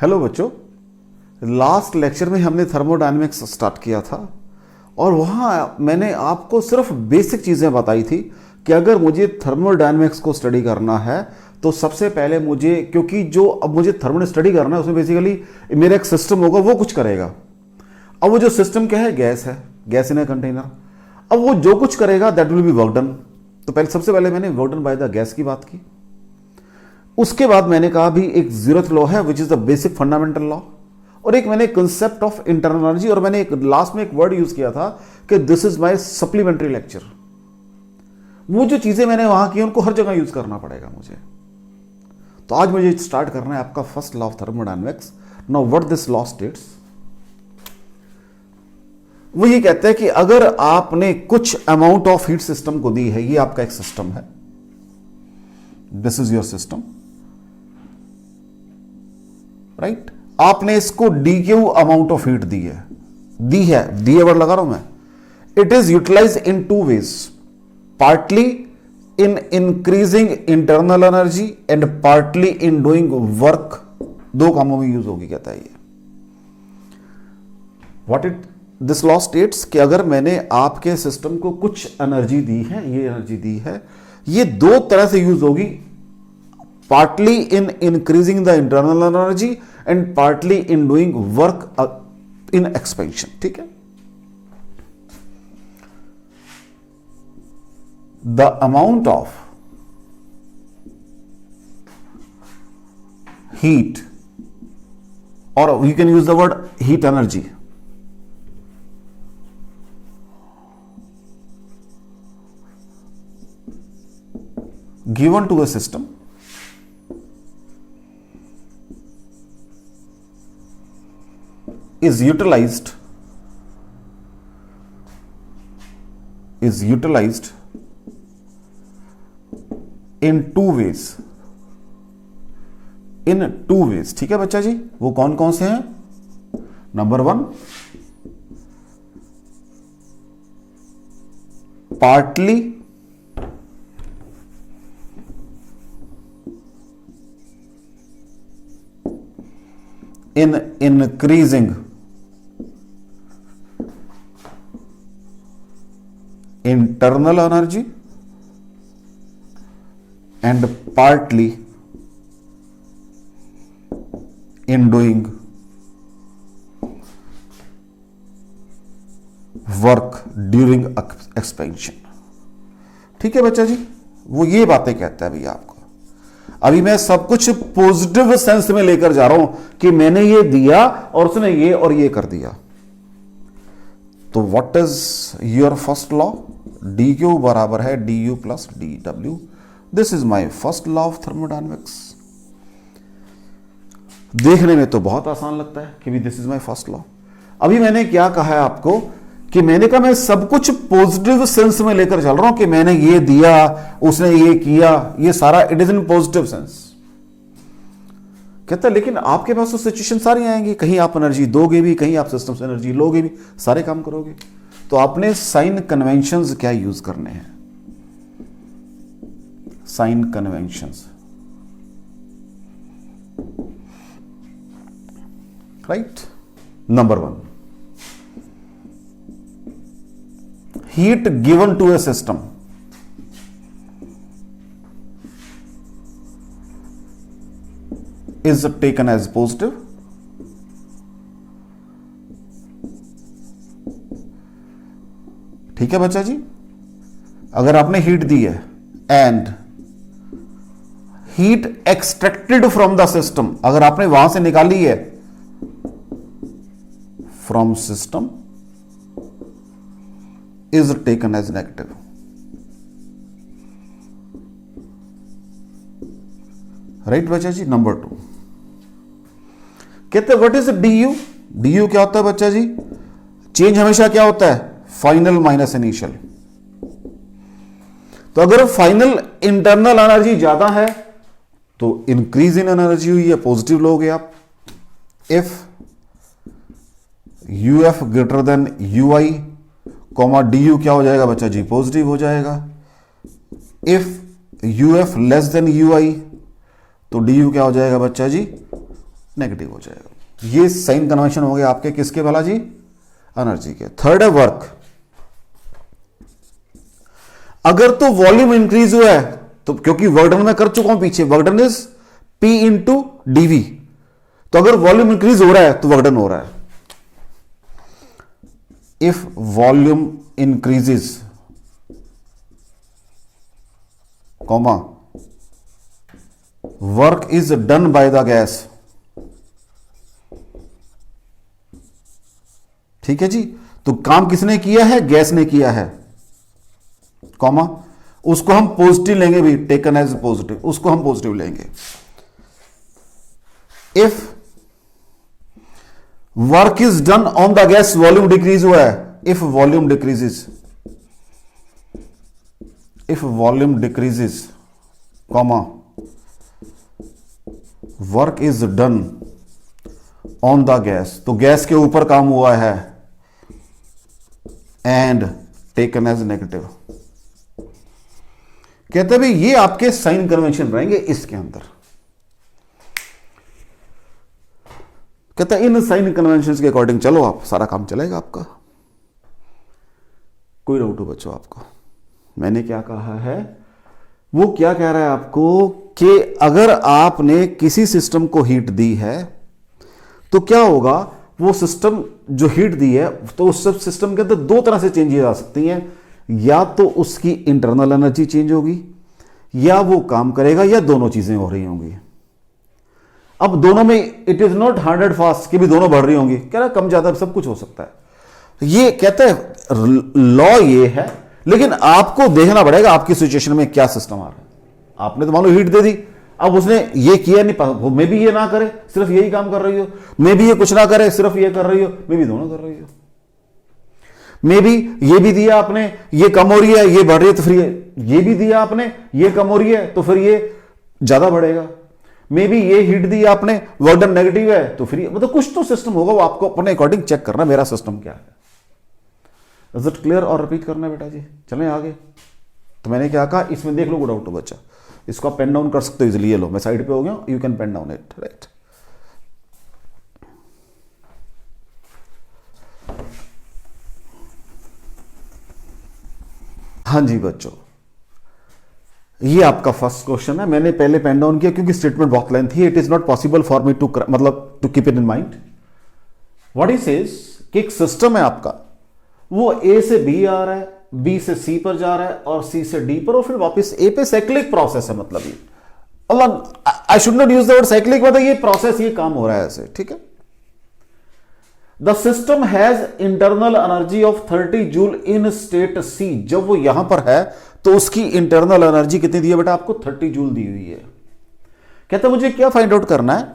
Hello बच्चों, last lecture में हमने थर्मोडायनेमिक्स स्टार्ट किया था और वहाँ मैंने आपको सिर्फ बेसिक चीज़ें बताई थी कि अगर मुझे थर्मोडायनेमिक्स को स्टडी करना है तो सबसे पहले मुझे, क्योंकि जो अब मुझे थर्मो स्टडी करना है उसमें बेसिकली मेरा एक सिस्टम होगा, वो कुछ करेगा। अब वो जो सिस्टम क्या है, गैस है, गैस इन ए कंटेनर। अब वो जो कुछ करेगा that will be work done. तो पहले सबसे पहले मैंने work done by the gas की बात की। उसके बाद मैंने कहा भी एक जीरोथ लॉ है which is the basic fundamental law, और एक मैंने कंसेप्ट ऑफ इंटरनल एनर्जी, और मैंने एक लास्ट में एक वर्ड यूज किया था कि this is my supplementary lecture. वो जो चीजें मैंने वहां की उनको हर जगह यूज करना पड़ेगा मुझे। तो आज मुझे स्टार्ट करना है आपका first law of thermodynamics. Now what this law states, वो ये कहता है कि अगर आपने कुछ अमाउंट ऑफ हीट सिस्टम को दी है, ये आपका एक सिस्टम है, this is your system, right. आपने इसको D Q amount of heat दी है वर्ड लगा रहा हूं मैं। It is utilize in two ways, partly in increasing internal energy and partly in doing work. दो कामों में यूज होगी, कहता है ये। What it this law states कि अगर मैंने आपके सिस्टम को कुछ एनर्जी दी है, ये एनर्जी दी है, ये दो तरह से यूज होगी, partly in increasing the internal energy and partly in doing work in expansion. ठीक है। द अमाउंट ऑफ हीट, और you can use the word heat energy, given to a system is utilized in two ways, ठीक है बच्चा जी। वो कौन कौन से हैं? Number one, partly in increasing internal energy and partly in doing work during expansion। ठीक है बच्चा जी, वो ये बातें कहता है भैया आपको। अभी मैं सब कुछ पॉजिटिव सेंस में लेकर जा रहा हूं कि मैंने ये दिया और उसने ये और ये कर दिया। तो what is your first law? D Q बराबर है D you plus D W. This is my first law of thermodynamics. देखने में तो बहुत आसान लगता है कि भी this is my first law. अभी मैंने क्या कहा है आपको कि मैंने कहा मैं सब कुछ पॉजिटिव सेंस में लेकर चल रहा हूं कि मैंने ये दिया, उसने ये किया, ये सारा it is in positive sense. कहता है लेकिन आपके पास तो सिचुएशन सारी आएंगी, कहीं आप एनर्जी दोगे भी, कहीं आप सिस्टम से एनर्जी लोगे भी, सारे काम करोगे। तो आपने साइन कन्वेंशंस क्या यूज करने हैं? Sign conventions, right. Number one, heat given to a system is taken as positive, ठीक है बच्चा जी। अगर आपने हीट दी है and heat extracted from the system, अगर आपने वहां से निकाली है from system, is taken as negative। Right बच्चा जी। नंबर टू, कहते हैं what is D you? D U क्या होता है बच्चा जी? चेंज हमेशा क्या होता है? Final minus initial. तो अगर फाइनल इंटरनल एनर्जी ज्यादा है तो इंक्रीज इन एनर्जी हुई है, पॉजिटिव लोगे आप। If U F greater than U I comma D U क्या हो जाएगा बच्चा जी? पॉजिटिव हो जाएगा। If U F less than U I तो डी यू क्या हो जाएगा बच्चा जी? नेगेटिव हो जाएगा। ये साइन कन्वेंशन हो गया आपके किसके भला जी? एनर्जी के। थर्ड है वर्क। अगर तो वॉल्यूम इंक्रीज हुआ है तो, क्योंकि वर्क डन में कर चुका हूं पीछे, work done is P into DV, तो अगर वॉल्यूम इंक्रीज हो रहा है तो वर्क डन हो रहा है। If volume increases comma work is done by the gas, ठीक है जी, तो काम किसने किया है? गैस ने किया है, कॉमा उसको हम पॉजिटिव लेंगे भी, टेकन एज पॉजिटिव, उसको हम पॉजिटिव लेंगे। If work is done on the gas, volume decrease हुआ है, if volume decreases, if volume decreases comma work is done on the gas, तो गैस के ऊपर काम हुआ है, एंड टेकन एज नेगेटिव। कहते भाई ये आपके साइन कन्वेंशन रहेंगे इसके अंदर। कहता है इन साइन कन्वेंशन के अकॉर्डिंग चलो आप, सारा काम चलेगा आपका। कोई डाउट हो बच्चों आपको? मैंने क्या कहा है, वो क्या कह रहा है आपको कि अगर आपने किसी सिस्टम को हीट दी है तो क्या होगा, वो सिस्टम जो हीट दी है तो उस सब सिस्टम के अंदर दो तरह से चेंज आ सकती हैं, या तो उसकी इंटरनल एनर्जी चेंज होगी या वो काम करेगा, या दोनों चीजें हो रही होंगी। अब दोनों में इट इज नॉट 100% कि भी दोनों बढ़ रही होंगी, कह रहा कम ज्यादा सब कुछ हो सकता है। ये कहते हैं लॉ ये है, लेकिन आपको देखना पड़ेगा आपकी सिचुएशन में क्या सिस्टम आ रहा है। आपने तो मान लो हीट दे दी, अब उसने ये किया नहीं, मे भी ये ना करे सिर्फ यही काम कर रही हो, मे भी ये कुछ ना करे सिर्फ ये कर रही हो, मे भी दोनों कर रही हो, मे भी ये भी दिया आपने ये कम हो रही है ये बढ़ रही है, तो फिर ये भी दिया आपने ये कम हो रही है तो फिर ये ज्यादा बढ़ेगा, मे भी ये हीट दी आपने वर्क डन नेगेटिव है तो फिर मतलब कुछ तो सिस्टम होगा, वो आपको अपने अकॉर्डिंग चेक करना मेरा सिस्टम क्या है। Is it clear? और रिपीट करना बेटा जी, चलें आगे। तो मैंने क्या कहा, इसमें देख लो गुड आउट बच्चा, इसको आप पेन डाउन कर सकते हो इजिली। ये लो मैं साइड पे हो गया, you can pen down it, right. हाँ जी बच्चों, ये आपका फर्स्ट क्वेश्चन है। मैंने पहले पेन डाउन किया क्योंकि स्टेटमेंट बहुत लेंथ थी। It is not possible for me to मतलब to keep it in mind. What he says कि एक सिस्टम है आपका, वो ए से बी आ रहा है, बी से सी पर जा रहा है और सी से डी पर और फिर वापस ए पे। साइक्लिक प्रोसेस है, मतलब ये I should not use the word cyclic, मतलब ये प्रोसेस, ये काम हो रहा है ऐसे, ठीक है। The system has internal energy of 30 joule in state C. जब वो यहां पर है तो उसकी इंटरनल एनर्जी कितनी दी है बेटा आपको? 30 जूल दी हुई है। कहता मुझे क्या फाइंड आउट करना है,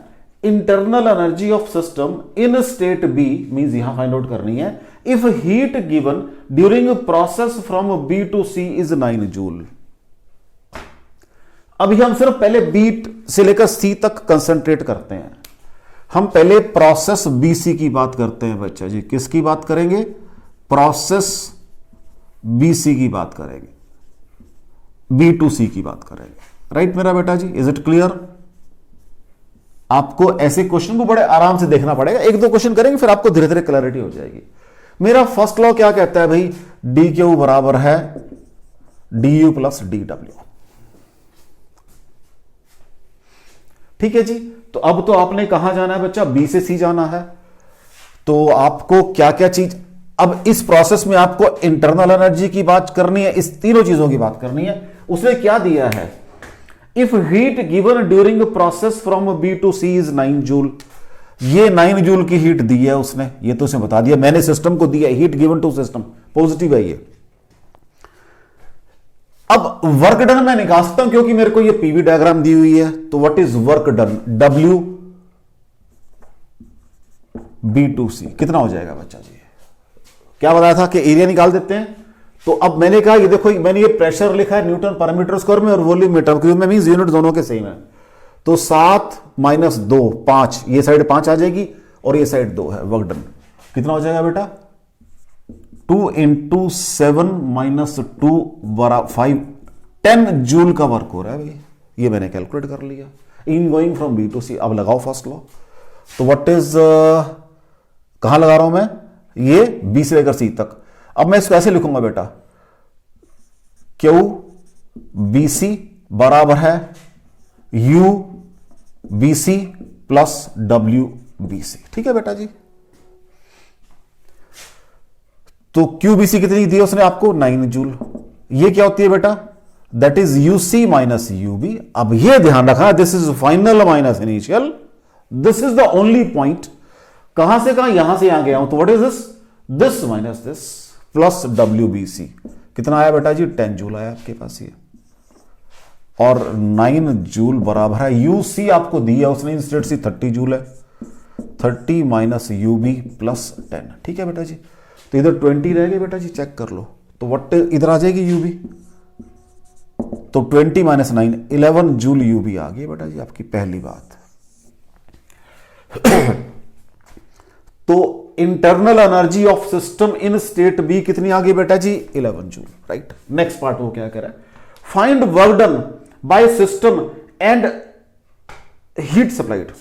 internal energy of system in state B, means यहां फाइंड आउट करनी है। If heat given during process from B to C is 9 joule. अभी हम सिर्फ पहले बी से लेकर सी तक कंसंट्रेट करते हैं। हम पहले प्रोसेस बीसी की बात करते हैं बच्चा जी। किसकी बात करेंगे? प्रोसेस बीसी की बात करेंगे, बी टू सी की बात करेंगे, राइट मेरा बेटा जी। Is it clear? आपको ऐसे क्वेश्चन को बड़े आराम से देखना पड़ेगा, एक दो क्वेश्चन करेंगे फिर आपको धीरे धीरे क्लैरिटी हो जाएगी। मेरा फर्स्ट लॉ क्या कहता है भाई? डी क्यू बराबर है D you plus D W. ठीक है जी। तो अब तो आपने कहां जाना है बच्चा? बी से सी जाना है। तो आपको क्या क्या चीज, अब इस प्रोसेस में आपको इंटरनल एनर्जी की बात करनी है, इस तीनों चीजों की बात करनी है। उसने क्या दिया है? If heat given during process from B to C is 9 joule. ये 9 जूल की हीट दी है उसने, ये तो उसने बता दिया, मैंने सिस्टम को दिया heat given to system, positive है ये। अब वर्क डन मैं निकाल सकता हूं क्योंकि मेरे को ये पीवी डायग्राम दी हुई है। तो what is work done? W B to C कितना हो जाएगा बच्चा जी? क्या बताया था कि एरिया निकाल देते हैं। तो अब मैंने कहा ये देखो, मैंने ये प्रेशर लिखा है न्यूटन पर मीटर स्क्वायर में और वॉल्यूम मीटर क्यूब में, मींस यूनिट दोनों के सेम है। तो 7 - 2 5, ये साइड 5 आ जाएगी और ये साइड 2 है। वर्क डन कितना हो जाएगा बेटा? 2 × 7 - 2 = 5, 10 जूल का वर्क हो रहा है भाई। ये मैंने कैलकुलेट कर लिया in going from B to C. अब लगाओ फर्स्ट लॉ। तो व्हाट इज कहां लगा रहा हूं मैं, ये बी से लेकर सी तक। अब मैं इसको ऐसे लिखूंगा बेटा, क्यू बी सी बराबर है U B C plus W B C. ठीक है बेटा जी। तो क्यू बी सी कितनी दी है उसने आपको, 9 जूल। ये क्या होती है बेटा, that is U C minus U B. अब ये ध्यान रखना, this is final minus initial, this is the only point. कहां से कहां, यहां से यहां गया हूं, तो what is this minus this plus W B C. कितना आया बेटा जी, 10 जूल आया आपके पास ये। और 9 जूल बराबर है यू सी आपको दिया उसने इंस्टेड सी 30 जूल है, 30 माइनस यू बी प्लस 10। ठीक है बेटा जी। तो इधर 20 रह गए बेटा जी, चेक कर लो। तो व्हाट इधर आ जाएगी यू बी, तो 20 माइनस 9 11 जूल यू बी आ गई बेटा जी आपकी पहली बात। तो internal energy of system in state B कितनी आ गई बेटा जी, 11 जूल। राइट। नेक्स्ट पार्ट वो क्या कह रहा है, find work done by system and heat supplied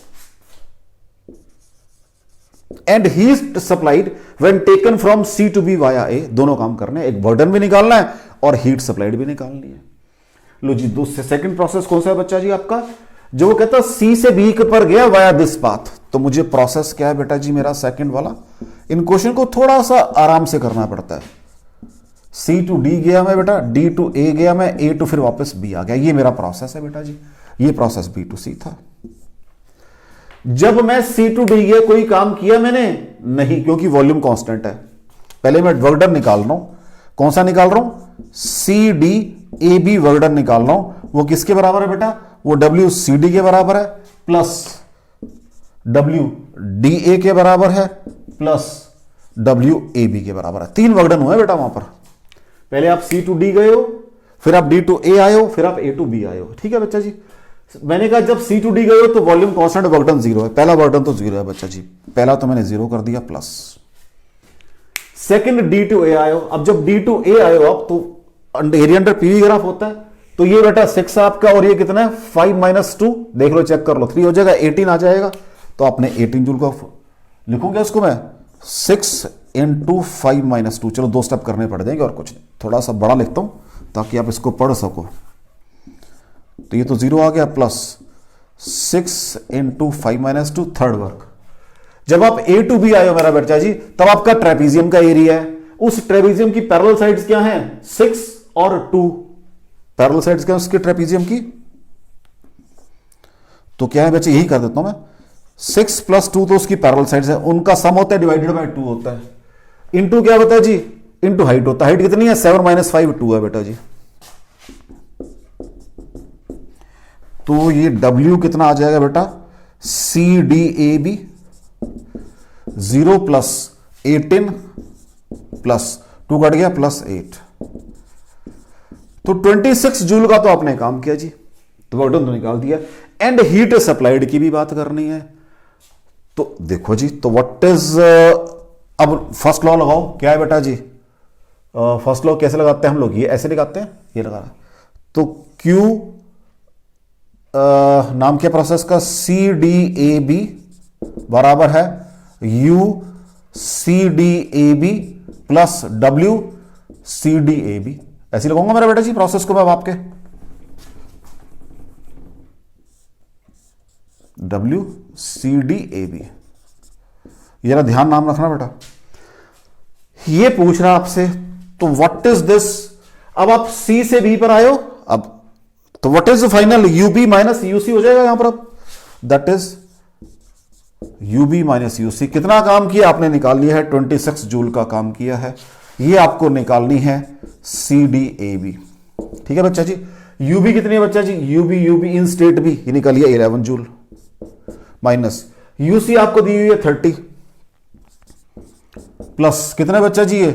when taken from C to B via A. दोनों काम करने हैं, एक बर्डन भी निकालना है और हीट सप्लाइड भी निकालनी है। लो जी, दूसरे सेकंड प्रोसेस कौन सा है बच्चा जी आपका, जो वो कहता है सी से बी के पर गया वाया दिस पाथ। तो मुझे प्रोसेस क्या है बेटा जी मेरा सेकंड वाला, इन क्वेश्चन को थोड़ा सा आराम से करना पड़ता है। सी टू डी गया मैं बेटा, डी टू ए गया मैं, ए टू फिर वापस बी आ गया, ये मेरा प्रोसेस है बेटा जी। ये प्रोसेस बी टू सी था। जब मैं सी टू डी गया कोई काम किया मैंने नहीं, क्योंकि वॉल्यूम कांस्टेंट है। पहले मैं वर्क डन निकाल रहा हूं, कौन सा निकाल रहा हूं, C D A B work done निकाल रहा हूं। वो किसके बराबर है बेटा, वो डब्ल्यू सी डी के बराबर है प्लस डब्ल्यू डी ए के बराबर है प्लस डब्ल्यू ए बी के बराबर है। 3 वर्क डन हुए बेटा वहां पर। पहले आप सी टू डी गए हो, फिर आप डी टू ए आए हो, फिर आप ए टू बी आए हो। ठीक है बच्चा जी। मैंने कहा जब सी टू डी गए हो तो वॉल्यूम कांस्टेंट वर्क डन 0 है। पहला वर्क डन तो 0 है बच्चा जी, पहला तो मैंने 0 कर दिया प्लस। सेकंड डी टू ए आए हो, अब जब डी टू ए आए हो आप तो एरिया अंडर पीवी ग्राफ होता है, तो ये बेटा 6 आपका और ये कितना है 5 माइनस 2, देख लो चेक कर लो, 3 हो जाएगा, 18 आ जाएगा। तो आपने 18 जूल का लिखूंगा इसको मैं 6 इंटू 5 माइनस 2। चलो 2 स्टेप करने पड़ जाएंगे और कुछ नहीं, थोड़ा सा बड़ा लिखता हूं ताकि आप इसको पढ़ सको। तो ये तो 0 आ गया plus 6 into 5 minus 2 third work. जब आप ए टू बी आए हो मेरा बच्चा जी, तब आपका ट्रेपीजियम का एरिया है। उस ट्रेपीजियम की पैरेलल साइड्स क्या हैं, 6 और 2। पैरेलल साइड्स क्या है उसके ट्रेपीजियम की, तो क्या है बच्चे, यही कर देता हूं मैं, 6 प्लस 2 तो उसकी पैरेलल साइड्स है, उनका सम होता है डिवाइडेड बाय 2 होता है, इंटू क्या होता है जी, इंटू हाइट होता है। हाइट कितनी है, 7 माइनस 5 2 है बेटा जी। तो ये W कितना आ जाएगा बेटा, C D A B 0 plus 18 plus 2 cut गया प्लस 8, तो 26 जूल का तो आपने काम किया जी, तो वर्क डन तो निकाल दिया। एंड हीट सप्लाइड की भी बात करनी है, तो देखो जी, तो व्हाट इज, अब फर्स्ट लॉ लगाओ, क्या है बेटा जी, फर्स्ट लॉ कैसे लगाते हैं हम लोग, ये ऐसे लगाते हैं, ये लगा रहा, तो Q नाम क्या प्रोसेस का, सी डी ए बी बराबर है U C D A B plus W C D A B. ऐसे लगाऊंगा मेरा बेटा जी प्रोसेस को मैं आपके, W C D A B, ये ना ध्यान नाम रखना बेटा। ये पूछ रहा आपसे, तो व्हाट इज दिस, अब आप सी से बी पर आए हो, अब तो what is final, UB minus UC हो जाएगा यहां पर, अब that is UB minus UC. कितना काम किया आपने, निकाल लिया है 26 जूल का काम किया है। ये आपको निकालनी है सी डी ए बी। ठीक है बच्चा जी। यूबी कितनी है बच्चा जी, UB UB in state B, ये निकालिए 11 जूल माइनस यूसी आपको दी हुई है 30 प्लस कितना बच्चा जी ये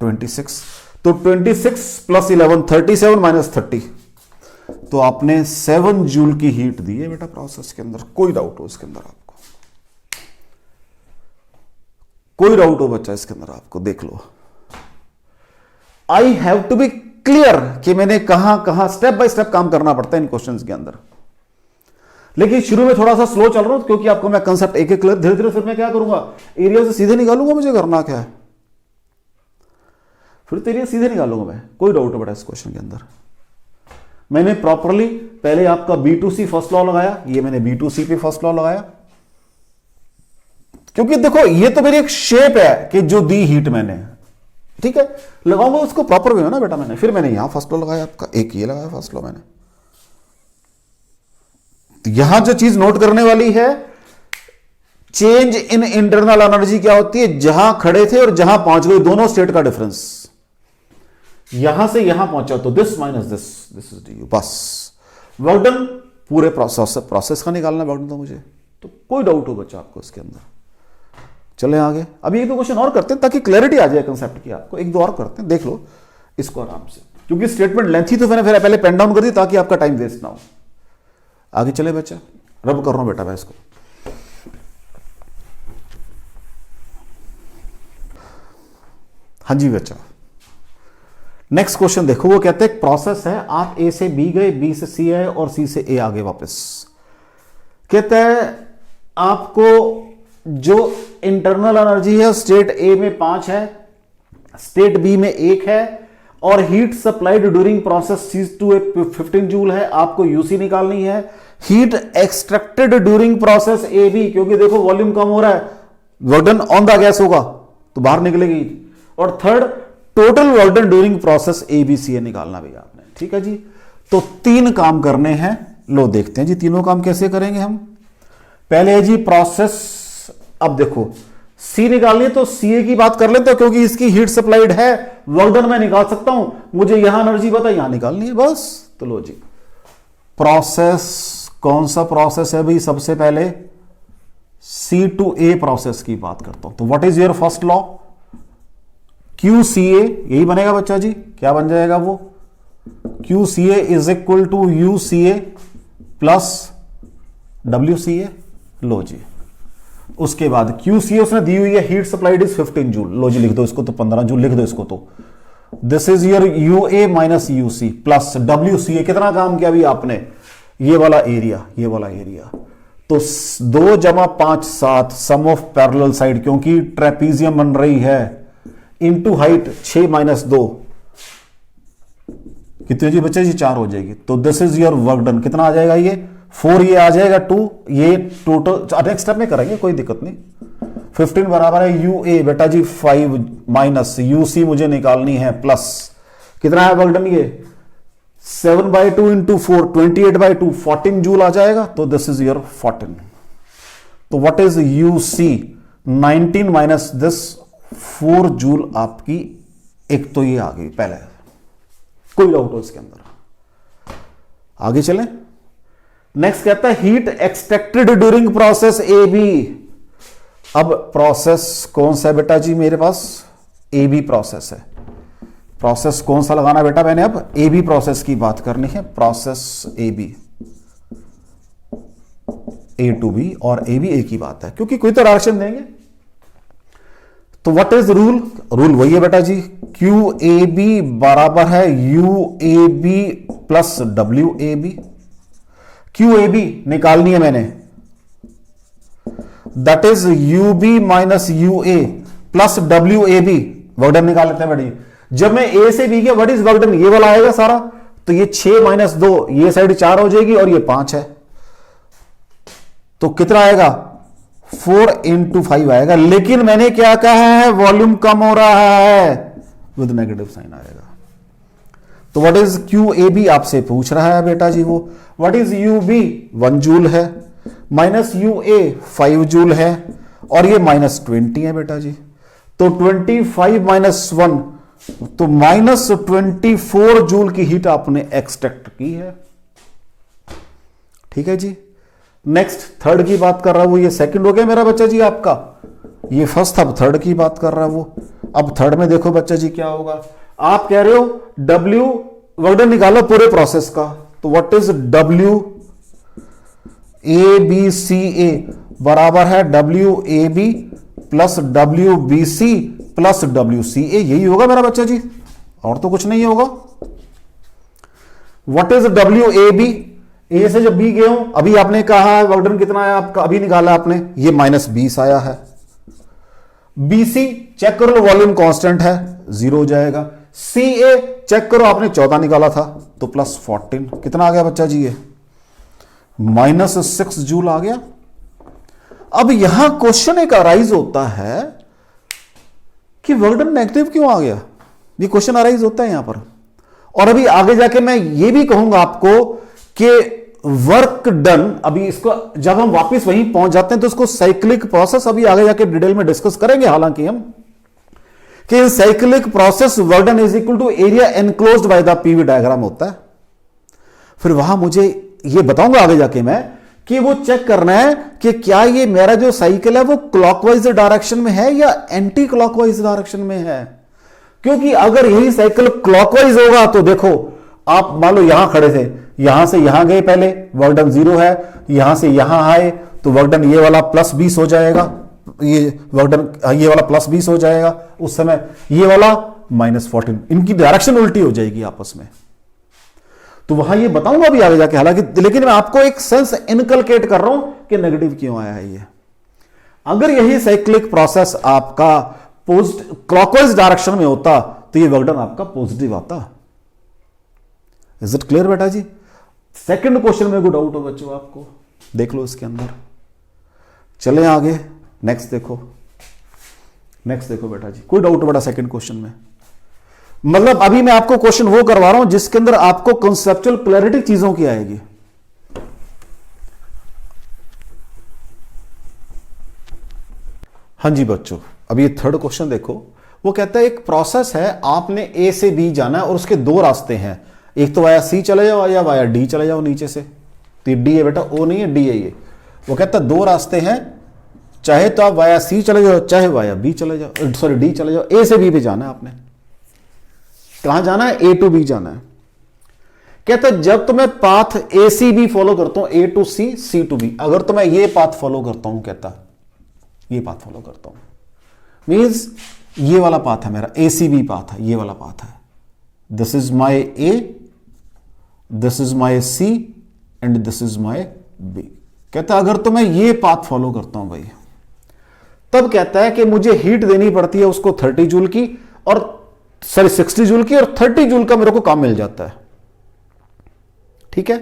26, तो 26 प्लस 11 37 माइनस 30, तो आपने 7 जूल की हीट दी है बेटा प्रोसेस के अंदर। कोई डाउट हो इसके अंदर आपको, कोई डाउट हो बच्चा इसके अंदर आपको, देख लो। I have to be clear कि मैंने कहां कहां स्टेप बाय स्टेप काम करना पड़ता है इन क्वेश्चंस के अंदर। लेकिन शुरू में थोड़ा सा स्लो चल रहा हूं क्योंकि आपको मैं कंसेप्ट एक एक क्लियर, धीरे धीरे फिर मैं क्या करूंगा, एरिया से सीधे निकालूंगा, मुझे करना क्या है, फिर तो एरिया सीधे निकालूंगा मैं, कोई डाउट है बेटा इस क्वेश्चन के अंदर। मैंने प्रॉपरली पहले आपका B2C फर्स्ट लॉ लगाया, ये मैंने B2C पे फर्स्ट लॉ लगाया, क्योंकि देखो ये तो मेरी एक शेप है कि जो दी हीट मैंने, ठीक है, लगाऊंगा उसको प्रॉपर वे में ना बेटा मैंने, फिर मैंने यहां फर्स्ट लॉ लगाया आपका, एक ये लगाया फर्स्ट लॉ मैंने। तो यहां जो चीज नोट करने वाली है, चेंज इन इंटरनल एनर्जी क्या होती है, जहां खड़े थे और जहां पहुंच गए दोनों स्टेट का डिफरेंस, यहां से यहां पहुंचा तो this minus this is D, बस वर्क डन, पूरे प्रोसेस का निकालना वर्क डन था मुझे, तो कोई डाउट हो बच्चा आपको इसके अंदर। चले आगे, अभी एक दो क्वेश्चन और करते हैं ताकि क्लैरिटी आ जाए कंसेप्ट की आपको, एक दो और करते हैं, देख लो इसको आराम से, क्योंकि स्टेटमेंट लेंथी तो मैंने फिर पहले पेन डाउन कर दी ताकि आपका टाइम वेस्ट ना हो। आगे चले बच्चा, रब कर रहा हूं बेटा मैं इसको। हाँ जी बच्चा, नेक्स्ट क्वेश्चन देखो, वो कहते हैं प्रोसेस है, आप ए से बी गए, बी से सी आए और सी से ए आगे वापस। कहता है आपको जो इंटरनल एनर्जी है स्टेट ए में 5 है, स्टेट बी में 1 है, और heat supplied during process C2 15 joule है, आपको यूसी निकालनी है। Heat extracted during process A B, क्योंकि देखो वॉल्यूम कम हो रहा है, work done on the gas होगा तो बाहर निकलेगी। और third, total work done during process A B C निकालना भैया आपने, ठीक है जी। तो 3 काम करने हैं, लो देखते हैं जी तीनों काम कैसे करेंगे हम। पहले है जी प्रोसेस, अब देखो सी निकालनी है तो सी की बात कर लेते हैं, क्योंकि इसकी हीट सप्लाइड है, वर्क डन मैं निकाल सकता हूं, मुझे यहां एनर्जी पता यहां निकालनी है बस। तो लो जी, प्रोसेस कौन सा प्रोसेस है भाई, सबसे पहले C2A प्रोसेस की बात करता हूं। तो what is your first law, QCA, यही बनेगा बच्चा जी, क्या बन जाएगा वो, QCA is equal to UCA plus WCA। लो जी, उसके बाद QCA उसने दी हुई है, हीट सप्लाइड इज 15 जूल, लो जी लिख दो इसको, तो 15 जूल लिख दो इसको। तो this is your UA minus UC plus WCA, कितना काम किया अभी आपने, ये वाला एरिया, ये वाला एरिया। तो 2 जमा 5 7, सम ऑफ पैरेलल साइड, क्योंकि ट्रेपीजियम बन रही है, इंटू हाइट 6 माइनस 2, कितनी जी बच्चे जी 4 हो जाएगी। तो this is your work done, कितना आ जाएगा ये 4, ये आ जाएगा 2, ये टोटल नेक्स्ट स्टेप में करेंगे कोई दिक्कत नहीं। 15 बराबर है UA बेटा जी 5 माइनस UC मुझे निकालनी है, प्लस कितना है वर्क डन, ये 7/2 इंटू 4 28/2 14 जूल आ जाएगा। तो दिस इज योर 14। तो what is UC 19 minus this 4 joule आपकी, एक तो ये आ गई पहले, कोई डाउट हो इसके अंदर। आगे चलें, नेक्स्ट कहता है heat extracted during process A B. अब प्रोसेस कौन सा है बेटा जी मेरे पास, ए बी प्रोसेस है। प्रोसेस कौन सा लगाना बेटा मैंने, अब ए बी प्रोसेस की बात करनी है, process A B, A to B और A भी एक ही बात है, क्योंकि कोई तो रिएक्शन देंगे। तो व्हाट इज रूल, रूल वही है बेटा जी, QAB बराबर है UAB प्लस WAB। QAB निकालनी है मैंने, that is UB minus UA plus WAB, work done निकाल लेते हैं बेटा जी। जब मैं A से B के व्हाट इज वर्क डन, ये वाला आएगा सारा, तो ये 6 माइनस 2, ये साइड 4 हो जाएगी और ये 5 है, तो कितना आएगा 4 इंटू 5 आएगा। लेकिन मैंने क्या कहा है, वॉल्यूम कम हो रहा है, विद नेगेटिव साइन आएगा। तो व्हाट इज QAB आपसे पूछ रहा है बेटा जी वो, व्हाट इज UB 1 जूल है, माइनस UA 5 जूल है, और ये माइनस 20 है बेटा जी। तो 25 माइनस 1, तो माइनस 24 जूल की हीट आपने एक्सट्रैक्ट की है, ठीक है जी। नेक्स्ट थर्ड की बात कर रहा है वो, ये सेकंड हो गया मेरा बच्चा जी आपका, ये फर्स्ट, अब थर्ड की बात कर रहा है वो। अब थर्ड में देखो बच्चा जी क्या होगा, आप कह रहे हो W वर्क डन निकालो पूरे प्रोसेस का, तो व्हाट इज WABCA बराबर है WAB plus WBC plus WCA, यही होगा मेरा बच्चा जी, और तो कुछ नहीं होगा। व्हाट इज WAB, ए से जब बी गए हो, अभी आपने कहा वर्क डन कितना आया आपका, अभी निकाला आपने, ये -20 आया है। बीसी चेक करो, वॉल्यूम कांस्टेंट है, 0 हो जाएगा। सी ए चेक करो, आपने 14 निकाला था तो +14, कितना आ गया बच्चा जी, ये -6 जूल आ गया। अब यहां क्वेश्चन एक अराइज होता है कि वर्क डन नेगेटिव क्यों आ गया, ये क्वेश्चन अराइज होता है यहां पर। और अभी आगे जाके मैं ये भी कहूंगा आपको कि वर्क डन, अभी इसको जब हम वापस वहीं पहुंच जाते हैं तो इसको साइक्लिक प्रोसेस अभी आगे जाके डिटेल में डिस्कस करेंगे, हालांकि हम कि in cyclic process work done is equal to area enclosed by the PV diagram होता है। फिर वहां मुझे ये बताऊंगा आगे जाके मैं कि वो चेक करना है कि क्या ये मेरा जो साइकिल है वो क्लॉकवाइज डायरेक्शन में है या एंटी क्लॉकवाइज डायरेक्शन में है। क्योंकि अगर यही साइकिल क्लॉकवाइज होगा तो देखो, आप मान लो यहां खड़े थे, यहां से यहां गए, पहले वर्क डन 0 है, यहां से यहां आए तो वर्क डन ये वाला +20 हो जाएगा, ये वर्क डन ये वाला +20 हो जाएगा, उस समय ये वाला -14, इनकी डायरेक्शन उल्टी हो जाएगी आपस में। तो वहां ये बताऊंगा अभी आगे जाके, हालांकि लेकिन मैं आपको एक सेंस इनकलकेट कर रहा हूं कि नेगेटिव क्यों आया है ये। अगर यही साइक्लिक प्रोसेस आपका क्लॉकवाइज डायरेक्शन में होता तो ये वर्क डन आपका पॉजिटिव आता। इज इट क्लियर बेटा जी? सेकंड क्वेश्चन में कोई डाउट हो बच्चों आपको, देख लो इसके अंदर। चले आगे, नेक्स्ट देखो, नेक्स्ट देखो बेटा जी, कोई डाउट बेटा सेकंड क्वेश्चन में? मतलब अभी मैं आपको क्वेश्चन वो करवा रहा हूं जिसके अंदर आपको कंसेप्चुअल क्लैरिटी चीजों की आएगी। हाँ जी बच्चों, अभी ये थर्ड क्वेश्चन देखो, वो कहता है एक प्रोसेस है, आपने ए से बी जाना है और उसके दो रास्ते हैं, एक तो वाया सी चले जाओ या वाया डी चले जाओ नीचे से। तो डी है बेटा, ओ नहीं है, डी है ये। वो कहता है दो रास्ते हैं, चाहे तो आप वाया सी चले जाओ चाहे वाया बी चले जाओ, सॉरी डी चले जाओ। ए से बी पे जाना है आपने, कहां जाना है? ए टू बी जाना है। कहता है जब तो मैं path A C B follow करता हूं, A to C, C to B, अगर तो मैं ये पाथ फॉलो करता हूं, कहता ये पाथ फॉलो करता हूं, मींस ये वाला पाथ है मेरा, ए सी बी पाथ है, ये वाला पाथ है, this is my A, this is my C and this is my B. कहता है अगर तो मैं ये पाथ फॉलो करता हूं भाई, तब कहता है कि मुझे हीट देनी पड़ती है उसको 30 जूल की, और सॉरी 60 जूल की, और 30 जूल का मेरे को काम मिल जाता है, ठीक है।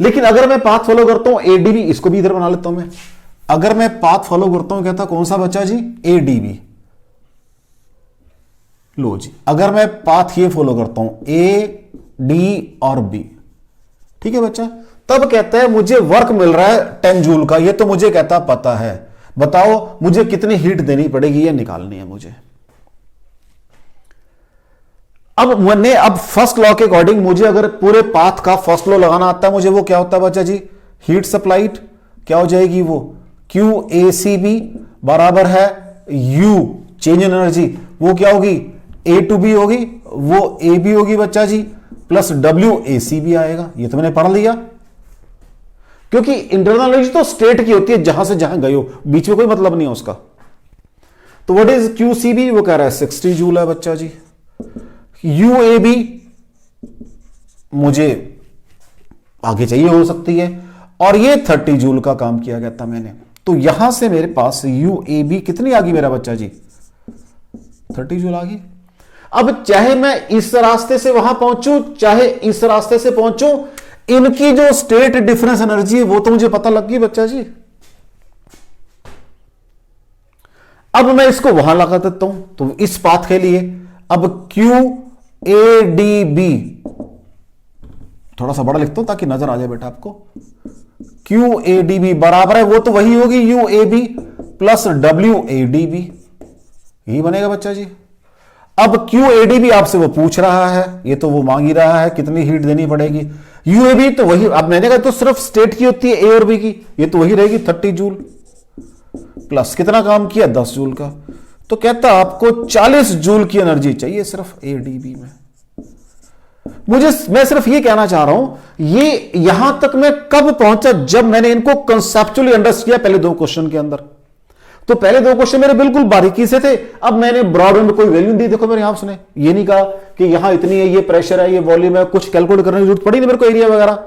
लेकिन अगर मैं पाथ फॉलो करता हूं एडीबी, इसको भी इधर बना लेता हूं मैं, अगर मैं पाथ फॉलो करता हूं, कहता कौन सा बच्चा जी? एडीबी। लो जी, अगर मैं पाथ ये फॉलो करता हूं ए डी और बी, ठीक है बच्चा, तब कहता है मुझे वर्क मिल रहा है 10 जूल का, ये तो मुझे कहता पता है, बताओ मुझे कितनी हीट देनी पड़ेगी, ये निकालनी है मुझे। अब फर्स्ट लॉ के अकॉर्डिंग मुझे अगर पूरे पाथ का फर्स्ट लॉ लगाना आता है मुझे, वो क्या होता है बच्चा जी? हीट सप्लाइड क्या हो जाएगी वो? क्यू ए सी बी बराबर है यू चेंज इन एनर्जी, वो क्या होगी? ए टू बी होगी, वो ए बी होगी बच्चा जी, plus W A C B आएगा। ये तो मैंने पढ़ लिया, क्योंकि इंटरनल एनर्जी तो स्टेट की होती है, जहां से जहां गए हो, बीच में कोई मतलब नहीं है उसका। तो what is Q C B? वो कह रहा है 60 जूल है बच्चा जी। यू ए बी मुझे आगे चाहिए हो सकती है, और ये 30 जूल का काम किया गया था मैंने, तो यहां से मेरे पास यू ए बी कितनी आ गई मेरा बच्चा जी? 30 जूल आ गई। अब चाहे मैं इस रास्ते से वहां पहुंचूं चाहे इस रास्ते से पहुंचूं, इनकी जो स्टेट डिफरेंस एनर्जी है वो तो मुझे पता लग गई बच्चा जी। अब मैं इसको वहां लगा देता हूं, तो इस पाथ के लिए अब क्यू ए डी बी, थोड़ा सा बड़ा लिखता हूं ताकि नजर आ जाए बेटा आपको, क्यू ए डी बी बराबर है, वो तो वही होगी U A B plus W A D B, यही बनेगा बच्चा जी। अब क्यू ए डी बी आपसे वो पूछ रहा है, ये तो वो मांग ही रहा है कितनी हीट देनी पड़ेगी। यू ए बी तो वही, अब मैंने कहा तो सिर्फ स्टेट की होती है ए और बी की, ये तो वही रहेगी 30 जूल, प्लस कितना काम किया? 10 जूल का। तो कहता आपको 40 जूल की एनर्जी चाहिए सिर्फ ए डी बी में। मैं सिर्फ ये कहना चाह रहा हूं, ये यहां तक मैं कब पहुंचा? जब मैंने इनको कंसेप्चुअली अंडरस्टैंड किया पहले दो क्वेश्चन के अंदर। तो पहले दो क्वेश्चन मेरे बिल्कुल बारीकी से थे, अब मैंने ब्रॉड में कोई वैल्यू दी। देखो मेरे यहां सुने, ये नहीं कहा कि यहां इतनी है, ये प्रेशर है, ये वॉल्यूम है, कुछ कैलकुलेट करने की जरूरत पड़ी नहीं मेरे को एरिया वगैरह,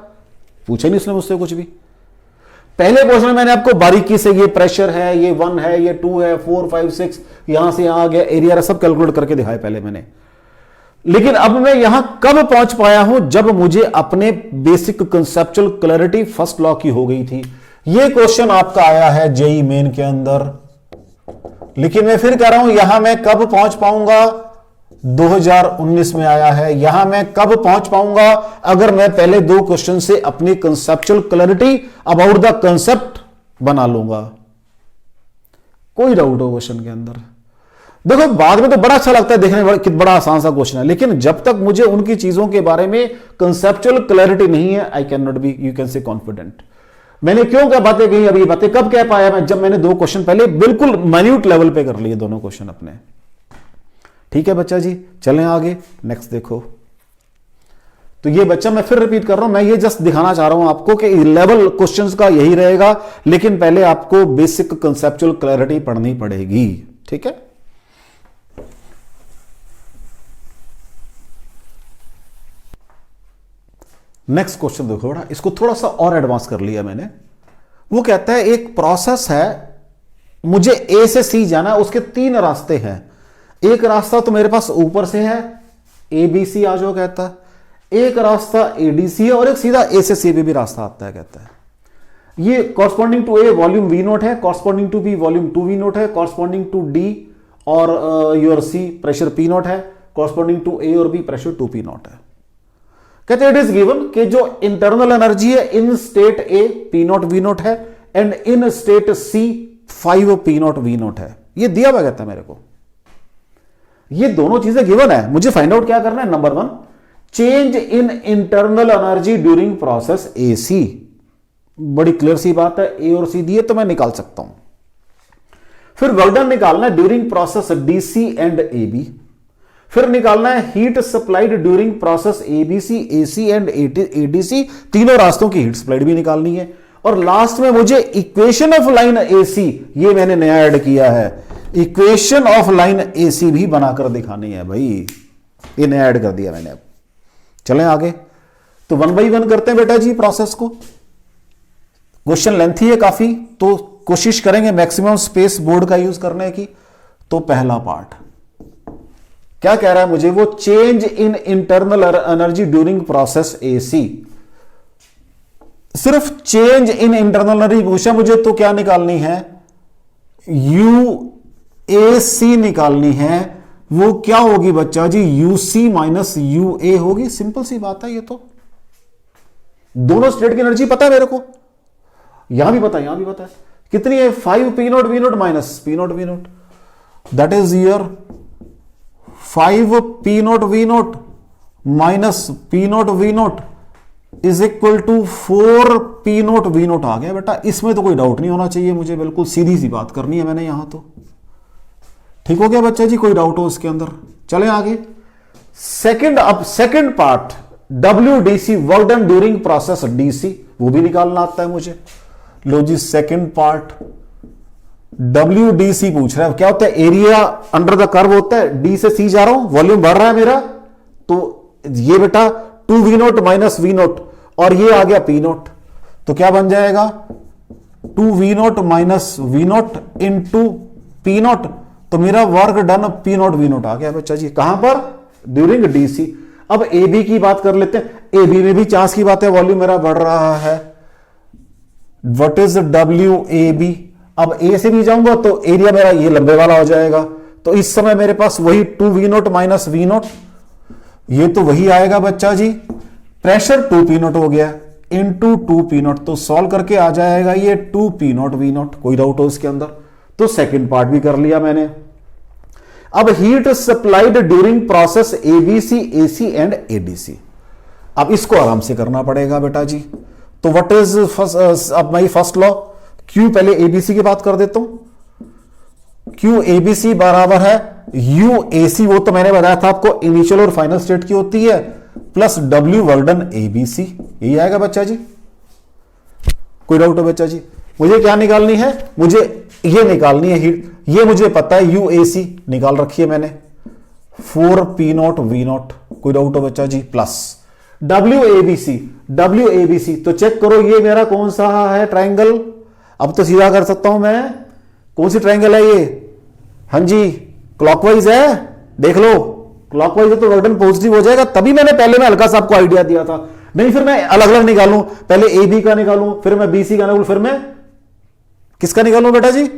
पूछा नहीं उसने मुझसे कुछ भी। पहले क्वेश्चन में मैंने आपको बारीकी से ये प्रेशर है, ये 1 है, ये 2 है, 4 5 6 यहां से यहां आ गया, एरिया सब कैलकुलेट करके दिखाया पहले मैंने। लेकिन अब मैं यहां कब पहुंच पाया हूं, जब मुझे अपने basic conceptual clarity first law की हो गई थी। ये क्वेश्चन आपका आया है जेई मेन के अंदर, लेकिन मैं फिर कह रहा हूं यहां मैं कब पहुंच पाऊंगा, 2019 में आया है। यहां मैं कब पहुंच पाऊंगा, अगर मैं पहले 2 क्वेश्चन से अपनी conceptual clarity about the concept बना लूंगा। कोई डाउट हो क्वेश्चन के अंदर? देखो बाद में तो बड़ा अच्छा लगता है देखने में, कितना बड़ा आसान सा क्वेश्चन है, लेकिन जब तक मुझे उनकी चीजों के बारे में कंसेप्चुअल क्लैरिटी नहीं है, I can not be, you can say confident. मैंने क्यों क्या बातें कही, अभी बातें कब कह पाया मैं, जब मैंने 2 क्वेश्चन पहले बिल्कुल माइन्यूट लेवल पे कर लिए दोनों क्वेश्चन अपने। ठीक है बच्चा जी, चलें आगे, नेक्स्ट देखो। तो ये बच्चा मैं फिर रिपीट कर रहा हूं, मैं ये जस्ट दिखाना चाह रहा हूं आपको कि लेवल क्वेश्चंस का यही रहेगा, लेकिन पहले आपको बेसिक कंसेप्चुअल क्लैरिटी पढ़नी पड़ेगी। ठीक है, नेक्स्ट क्वेश्चन देखो बेटा, इसको थोड़ा सा और एडवांस कर लिया मैंने। वो कहता है एक प्रोसेस है, मुझे ए से सी जाना है, उसके 3 रास्ते हैं। एक रास्ता तो मेरे पास ऊपर से है, ए बी सी आ जाओ कहता है, एक रास्ता ए डी सी है, और एक सीधा ए से सी भी रास्ता आता है कहता है। ये corresponding to A volume V naught है, corresponding to B volume 2 V naught है, कॉरस्पॉन्डिंग टू डी और your C pressure P naught है, कॉरस्पॉन्डिंग टू ए और बी प्रेशर 2 पी नोट है। कहते हैं इट इज गिवन कि जो इंटरनल एनर्जी है in state A P naught V naught है, and in state C 5 P naught V naught है। ये दिया हुआ कहता है मेरे को, ये दोनों चीजें गिवन है, मुझे फाइंड आउट क्या करना है। Number 1, change in internal energy during process A C. बड़ी क्लियर सी बात है, ए और सी दिए तो मैं निकाल सकता हूं। फिर वर्क डन निकालना है during process D C and A B. फिर निकालना है heat supplied during process ABC, AC and ADC, तीनों रास्तों की हीट सप्लाइड भी निकालनी है। और लास्ट में मुझे इक्वेशन ऑफ लाइन एसी, ये मैंने नया ऐड किया है, इक्वेशन ऑफ लाइन एसी भी बनाकर दिखानी है भाई, ये नया ऐड कर दिया मैंने। अब चलें आगे, तो 1 बाई 1 करते हैं बेटा जी प्रोसेस को। क्वेश्चन लेंथी है काफी, तो कोशिश करेंगे मैक्सिमम स्पेस बोर्ड का यूज करने की। तो पहला पार्ट क्या कह रहा है मुझे, वो change in internal energy during process AC. सिर्फ चेंज इन इंटरनल एनर्जी पूछा मुझे, तो क्या निकालनी है, यू ए सी निकालनी है। वो क्या होगी बच्चा जी, यू सी माइनस यू ए होगी। सिंपल सी बात है, ये तो दोनों स्टेट की एनर्जी पता है मेरे को, यहां भी पता है यहां भी पता है। कितनी है, 5 P naught V naught minus P naught V naught, that is ear 5 P naught V naught minus P naught V naught is equal to 4 P naught V naught आ गया बेटा। इसमें तो कोई डाउट नहीं होना चाहिए मुझे, बिल्कुल सीधी सी बात करनी है मैंने यहां तो। ठीक हो गया बच्चा जी, कोई डाउट हो इसके अंदर? चलें आगे। अब second part WDC, work done during process DC, वो भी निकालना आता है मुझे। लो जी, सेकंड पार्ट WDC पूछ रहा है, क्या होता है, एरिया अंडर द कर्व होता है, डी से सी जा रहा हूं, वॉल्यूम बढ़ रहा है मेरा, तो ये बेटा 2 V naught minus V naught, और ये आ गया पी नोट, तो क्या बन जाएगा 2 V naught minus V naught into P naught, तो मेरा work done P naught V naught आ गया बच्चा जी। कहां पर, ड्यूरिंग DC। अब ए बी की बात कर लेते हैं, ए बी में भी चांस की बात है, वॉल्यूम मेरा बढ़ रहा है, व्हाट इज WAB। अब ए से भी जाऊंगा तो एरिया मेरा ये लंबे वाला हो जाएगा, तो इस समय मेरे पास वही 2 V naught minus V naught, ये तो वही आएगा बच्चा जी। प्रेशर 2 पी नोट हो गया इंटू 2 पी नोट, तो सॉल्व करके आ जाएगा ये 2 पी नोट वी नोट। कोई डाउट हो इसके अंदर? तो सेकंड पार्ट भी कर लिया मैंने। अब heat supplied during process ABC, AC and ADC, अब इसको आराम से करना पड़ेगा बेटा जी। तो व्हाट इज अब माई फर्स्ट लॉ, Q पहले ABC की बात कर देता हूं। Q ABC बराबर है UAC, वो तो मैंने बताया था आपको, इनिशियल और फाइनल स्टेट की होती है, plus W work done ABC, यही आएगा बच्चा जी। कोई डाउट हो बच्चा जी? मुझे क्या निकालनी है, मुझे ये निकालनी है हीट, ये मुझे पता है UAC निकाल रखी है मैंने, 4 पी नोट वी नोट। कोई डाउट हो बच्चा जी? प्लस WABC तो चेक करो ये मेरा कौन सा है ट्राइंगल। अब तो सीधा कर सकता हूं मैं, कौन सी ट्राइंगल है ये? हाँ जी, क्लॉकवाइज है, देख लो क्लॉकवाइज है तो वर्डन पॉजिटिव हो जाएगा। तभी मैंने पहले में हल्का सा आपको आइडिया दिया था, नहीं फिर मैं अलग अलग निकालूं, पहले AB का निकालूं, फिर मैं BC का निकालूं, फिर मैं किसका निकालूं बेटा जी?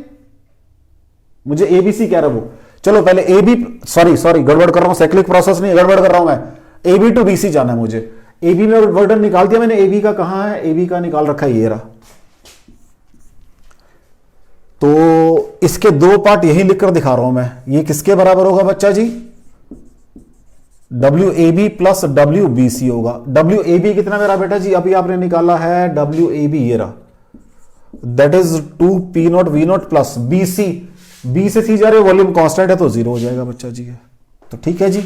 मुझे ABC कह रहा वो। चलो पहले AB, सॉरी गड़बड़ कर रहा हूं, साइक्लिक प्रोसेस नहीं गड़बड़ कर रहा हूं मैं, AB टू BC जाना है मुझे। AB में वर्डन निकाल दिया मैंने, AB का कहां है? AB का निकाल रखा है, ये रहा। तो इसके दो पार्ट यही लिखकर दिखा रहा हूं मैं। ये किसके बराबर होगा बच्चा जी? WAB प्लस WBC होगा। WAB कितना मेरा बेटा जी? अभी आपने निकाला है WAB, ये रहा, that is 2P0V0 plus BC। B से C जा रहे वॉल्यूम कांस्टेंट है तो 0 हो जाएगा बच्चा जी। तो ठीक है जी,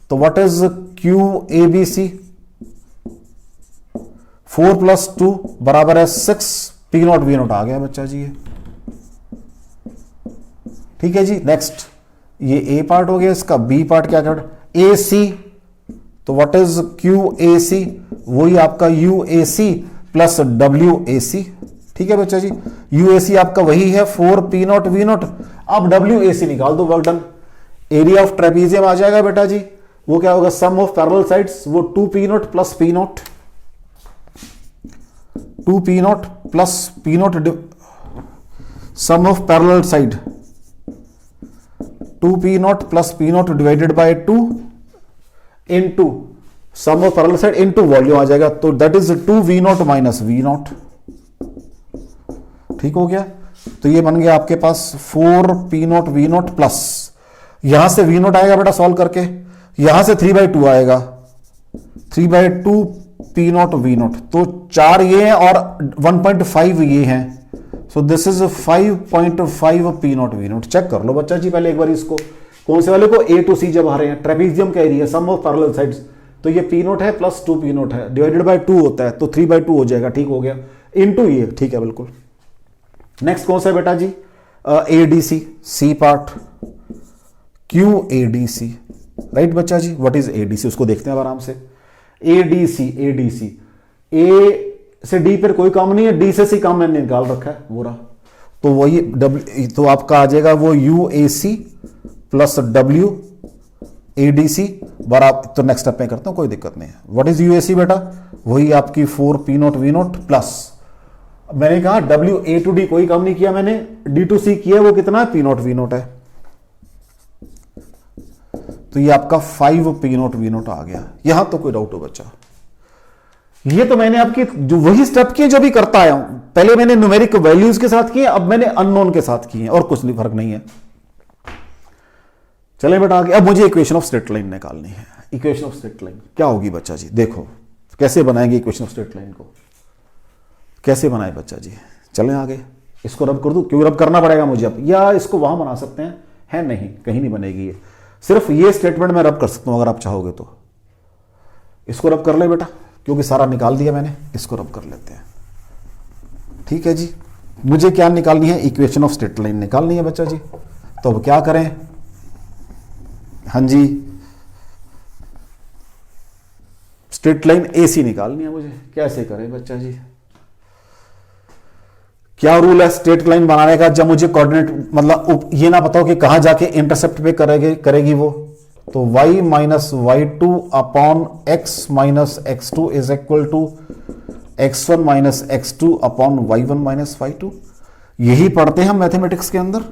तो व्हाट इज QABC? 4 प्लस 2 बराबर है 6P0V0 आ गया बच्चा जी। ठीक है जी। नेक्स्ट, ये A पार्ट हो गया, इसका B पार्ट क्या कर AC, तो व्हाट इज QAC? वही आपका UAC प्लस WAC। ठीक है बच्चा जी, UAC आपका वही है 4P0V0। अब WAC निकाल दो, work done. Area of trapezium आ जाएगा बेटा जी, वो क्या होगा? सम ऑफ पैरेलल साइड्स, वो 2P0 plus P0, 2P0 plus P0 sum of parallel side, 2P0 plus P0 divided by 2 into sum of parallel side into volume आ जाएगा, तो that is 2V0 minus V0। ठीक हो गया। तो ये बन गया आपके पास 4P0V0 प्लस, यहां से V0 आएगा बेटा सॉल्व करके, यहां से 3/2 आएगा, 3/2P0V0, तो 4 ये हैं और 1.5 ये हैं, so this is 5.5P0V0। Check कर लो बच्चा जी पहले एक बार इसको, कौन से वाले को? A टू C जब आ रहे हैं, ट्रेपीजियम का area sum of parallel sides, तो ये P0 है प्लस 2P0 है, डिवाइडेड बाय 2 होता है, तो 3/2 हो जाएगा। ठीक हो गया, इनटू ये। ठीक है बिल्कुल। नेक्स्ट कौन सा है बेटा जी? ADC, C part, QADC, right बच्चा जी। What is ADC? उसको देखते हैं आराम से। ADC A से D पर कोई काम नहीं है, D से C काम मैंने निकाल रखा है, वो रहा। तो वही तो आपका आ जाएगा वो UAC प्लस WADC बराबर, तो नेक्स्ट स्टेप में करता हूं, कोई दिक्कत नहीं है। व्हाट इज UAC बेटा? वही आपकी 4P0V0 प्लस, मैंने कहा WA टू D कोई काम नहीं किया मैंने, D टू C किया, वो कितना है? P0V0 है, तो ये आपका 5P0V0 आ गया। यहां तो कोई डाउट हो बच्चा? ये तो मैंने आपकी जो वही स्टेप किए जो भी करता आया हूं, पहले मैंने न्यूमेरिक वैल्यूज के साथ किए, अब मैंने अननोन के साथ किए, और कुछ नहीं, फर्क नहीं है। चले बेटा आगे। अब मुझे इक्वेशन ऑफ स्ट्रेट लाइन निकालनी है। इक्वेशन ऑफ स्ट्रेट लाइन क्या होगी बच्चा जी? देखो कैसे बनाएंगे इक्वेशन ऑफ स्ट्रेट लाइन को, कैसे बनाए बच्चा जी? चलें आगे। इसको रब कर दूं? क्यों रब करना पड़ेगा मुझे अब, या इसको वहां बना सकते हैं? है नहीं, कहीं नहीं बनेगी ये, सिर्फ ये स्टेटमेंट मैं रब कर सकता हूं अगर आप चाहोगे तो। इसको रब कर ले बेटा, क्योंकि सारा निकाल दिया मैंने, इसको रब कर लेते हैं। ठीक है जी। मुझे क्या निकालनी है? इक्वेशन ऑफ स्ट्रेट लाइन निकालनी है बच्चा जी। तो अब क्या करें? हाँ जी, स्ट्रेट लाइन AC निकालनी है मुझे। कैसे करें बच्चा जी? क्या रूल है स्ट्रेट लाइन बनाने का? जब मुझे कोऑर्डिनेट मतलब ये ना पता हो कि कहां जाके इंटरसेप्ट पे करेगी वो, तो y minus y2 upon x minus x2 is equal to x1 minus x2 upon y1 minus y2। यही पढ़ते हैं हम मैथमेटिक्स के अंदर।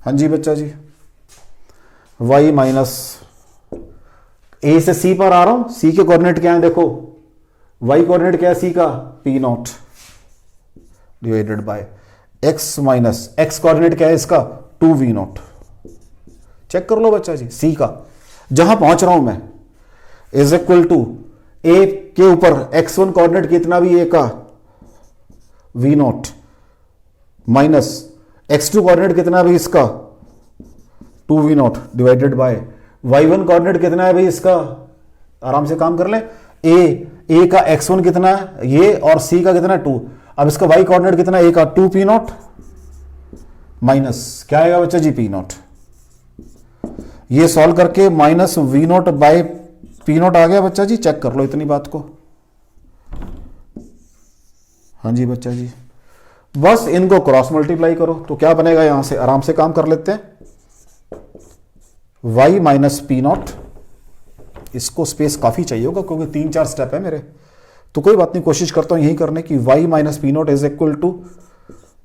हाँ जी बच्चा जी, y माइनस A से C पर आ रहा हूं, C के कोऑर्डिनेट क्या है देखो, y कोऑर्डिनेट क्या है C का? P0 divided bye x minus x coordinate क्या है इसका? 2V0। चेक कर लो बच्चा जी, C का जहां पहुंच रहा हूं मैं इज इक्वल टू A के ऊपर x1 कोऑर्डिनेट कितना भी A का V0 माइनस x2 कोऑर्डिनेट कितना भी इसका 2V0 divided by y1 coordinate कितना है भाई इसका? आराम से काम कर ले। A का x1 कितना है ये, और C का कितना है 2। अब इसका y कोऑर्डिनेट कितना है A का? 2P0 माइनस क्या आएगा बच्चा जी? P0। ये सॉल्व करके minus V0 by P naught आ गया बच्चा जी, चेक कर लो इतनी बात को। हाँ जी बच्चा जी, बस इनको क्रॉस मल्टीप्लाई करो तो क्या बनेगा, यहां से आराम से काम कर लेते हैं। y माइनस पी नॉट, इसको स्पेस काफी चाहिए होगा क्योंकि 3-4 स्टेप है मेरे, तो कोई बात नहीं, कोशिश करता हूं यही करने की। y minus P naught is equal to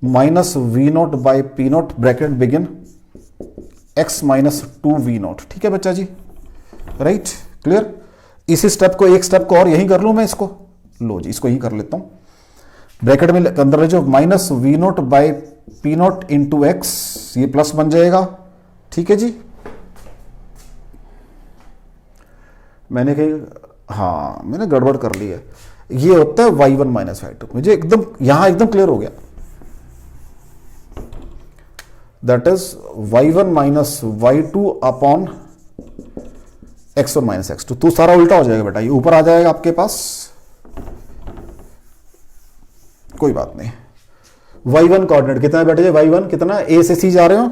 minus V naught by P naught, bracket begin x minus 2v naught. ठीक है बच्चा जी, राइट, क्लियर। इसी स्टेप को, एक स्टेप को और यही कर लूं मैं इसको, लो जी इसको यही कर लेता हूं, ब्रैकेट में अंदर ले जाओ, minus V naught by P naught into X, ये प्लस बन जाएगा। ठीक है जी, मैंने कही, हाँ मैंने गड़बड़ कर ली है, ये होता है y1 माइनस y2, मुझे एकदम यहां एकदम क्लियर हो गया, that is y1 minus y2 upon x1 minus x2। तो सारा उल्टा हो जाएगा बेटा, ये ऊपर आ जाएगा आपके पास, कोई बात नहीं। y1 कोऑर्डिनेट कितना है बेटा, y1 कितना, a से c जा रहे हो,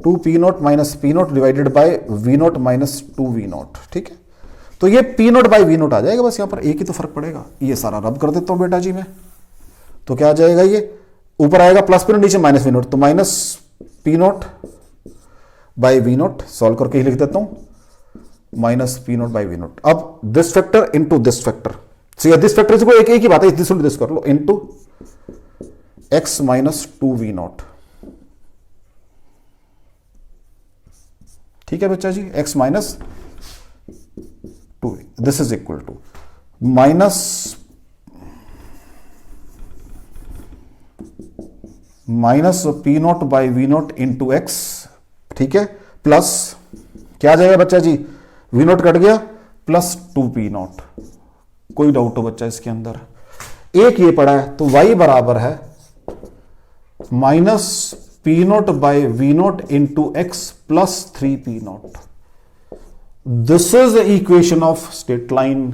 2p naught minus P naught divided by v naught minus 2v naught. ठीक है, तो ये p naught by v naught आ जाएगा, बस यहां पर एक ही तो फर्क पड़ेगा, ये सारा रब कर देता हूं बेटा जी मैं, तो क्या आ जाएगा, ये ऊपर आएगा प्लस पी नॉट, नीचे माइनस वी नॉट, तो minus P naught by V naught, solve करके ही लिख देता हूं, minus P naught by V naught. अब this factor into this factor, this factor को एक ही बात है, दिस कर लो, into X minus 2v naught. ठीक है बच्चा जी, x minus 2v, this is equal to minus P naught by V naught into x. ठीक है, प्लस क्या आ जाएगा बच्चा जी, वी नॉट कट गया, प्लस 2p नॉट। कोई डाउट हो बच्चा इसके अंदर, एक ये पड़ा है, तो y बराबर है minus P naught by V naught into X plus 3p naught. This is equation of straight line.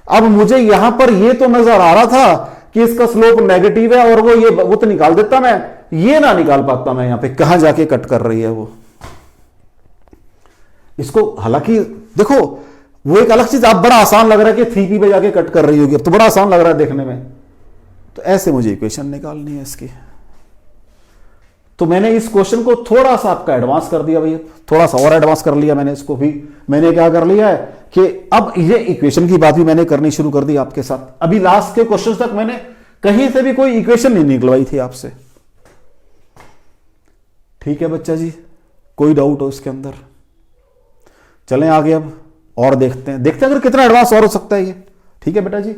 अब मुझे यहां पर ये तो नजर आ रहा था कि इसका स्लोप नेगेटिव है, और वो तो निकाल देता मैं, ये ना निकाल पाता मैं, यहां पे कहां जाके कट कर रही है वो इसको। हालांकि देखो वो एक अलग चीज, आप बड़ा आसान लग रहा है कि 3p पे जाके कट कर रही होगी, अब तो बड़ा आसान लग रहा है देखने में, तो ऐसे मुझे इक्वेशन निकालनी है इसकी। तो मैंने इस क्वेश्चन को थोड़ा सा आपका एडवांस कर दिया भैया, थोड़ा सा और एडवांस कर लिया मैंने इसको भी। मैंने क्या कर लिया है कि अब ये इक्वेशन की बात भी मैंने करनी शुरू कर दी आपके साथ। अभी लास्ट के क्वेश्चन तक मैंने कहीं से भी कोई इक्वेशन नहीं निकलवाई थी आपसे। ठीक है बच्चा जी, कोई डाउट हो इसके अंदर? चलें आगे अब और देखते हैं अगर कितना एडवांस और हो सकता है ये। ठीक है बेटा जी,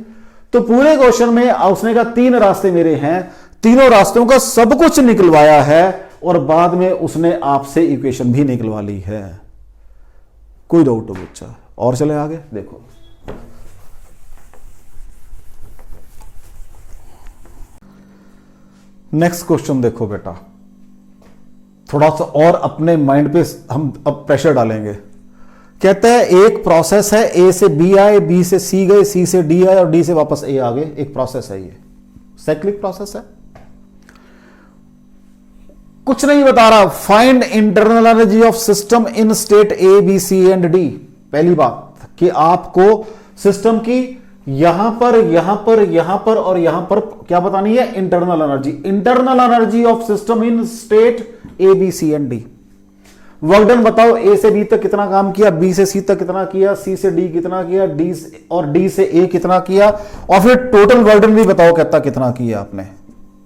तो पूरे क्वेश्चन में उसने कहा 3 रास्ते मेरे हैं, तीनों रास्तों का सब कुछ निकलवाया है, और बाद में उसने आपसे इक्वेशन भी निकलवा ली है। कोई डाउट हो बच्चा? और चले आगे देखो, नेक्स्ट क्वेश्चन देखो बेटा, थोड़ा सा और अपने माइंड पे हम अब प्रेशर डालेंगे। कहता है एक प्रोसेस है, ए से बी आए, बी से सी गए, सी से डी आए और डी से वापस ए आ गए। एक प्रोसेस है, ये साइक्लिक प्रोसेस है। कुछ नहीं बता रहा, find internal energy of system in state A B C and D. पहली बात कि आपको सिस्टम की यहां पर और यहां पर क्या बतानी है, internal energy of system in state A B C and D. Work done बताओ, ए से बी तक कितना काम किया, बी से सी तक कितना किया, सी से डी कितना किया, डी से ए कितना किया, और फिर टोटल वर्क डन भी बताओ कहता कितना किया आपने,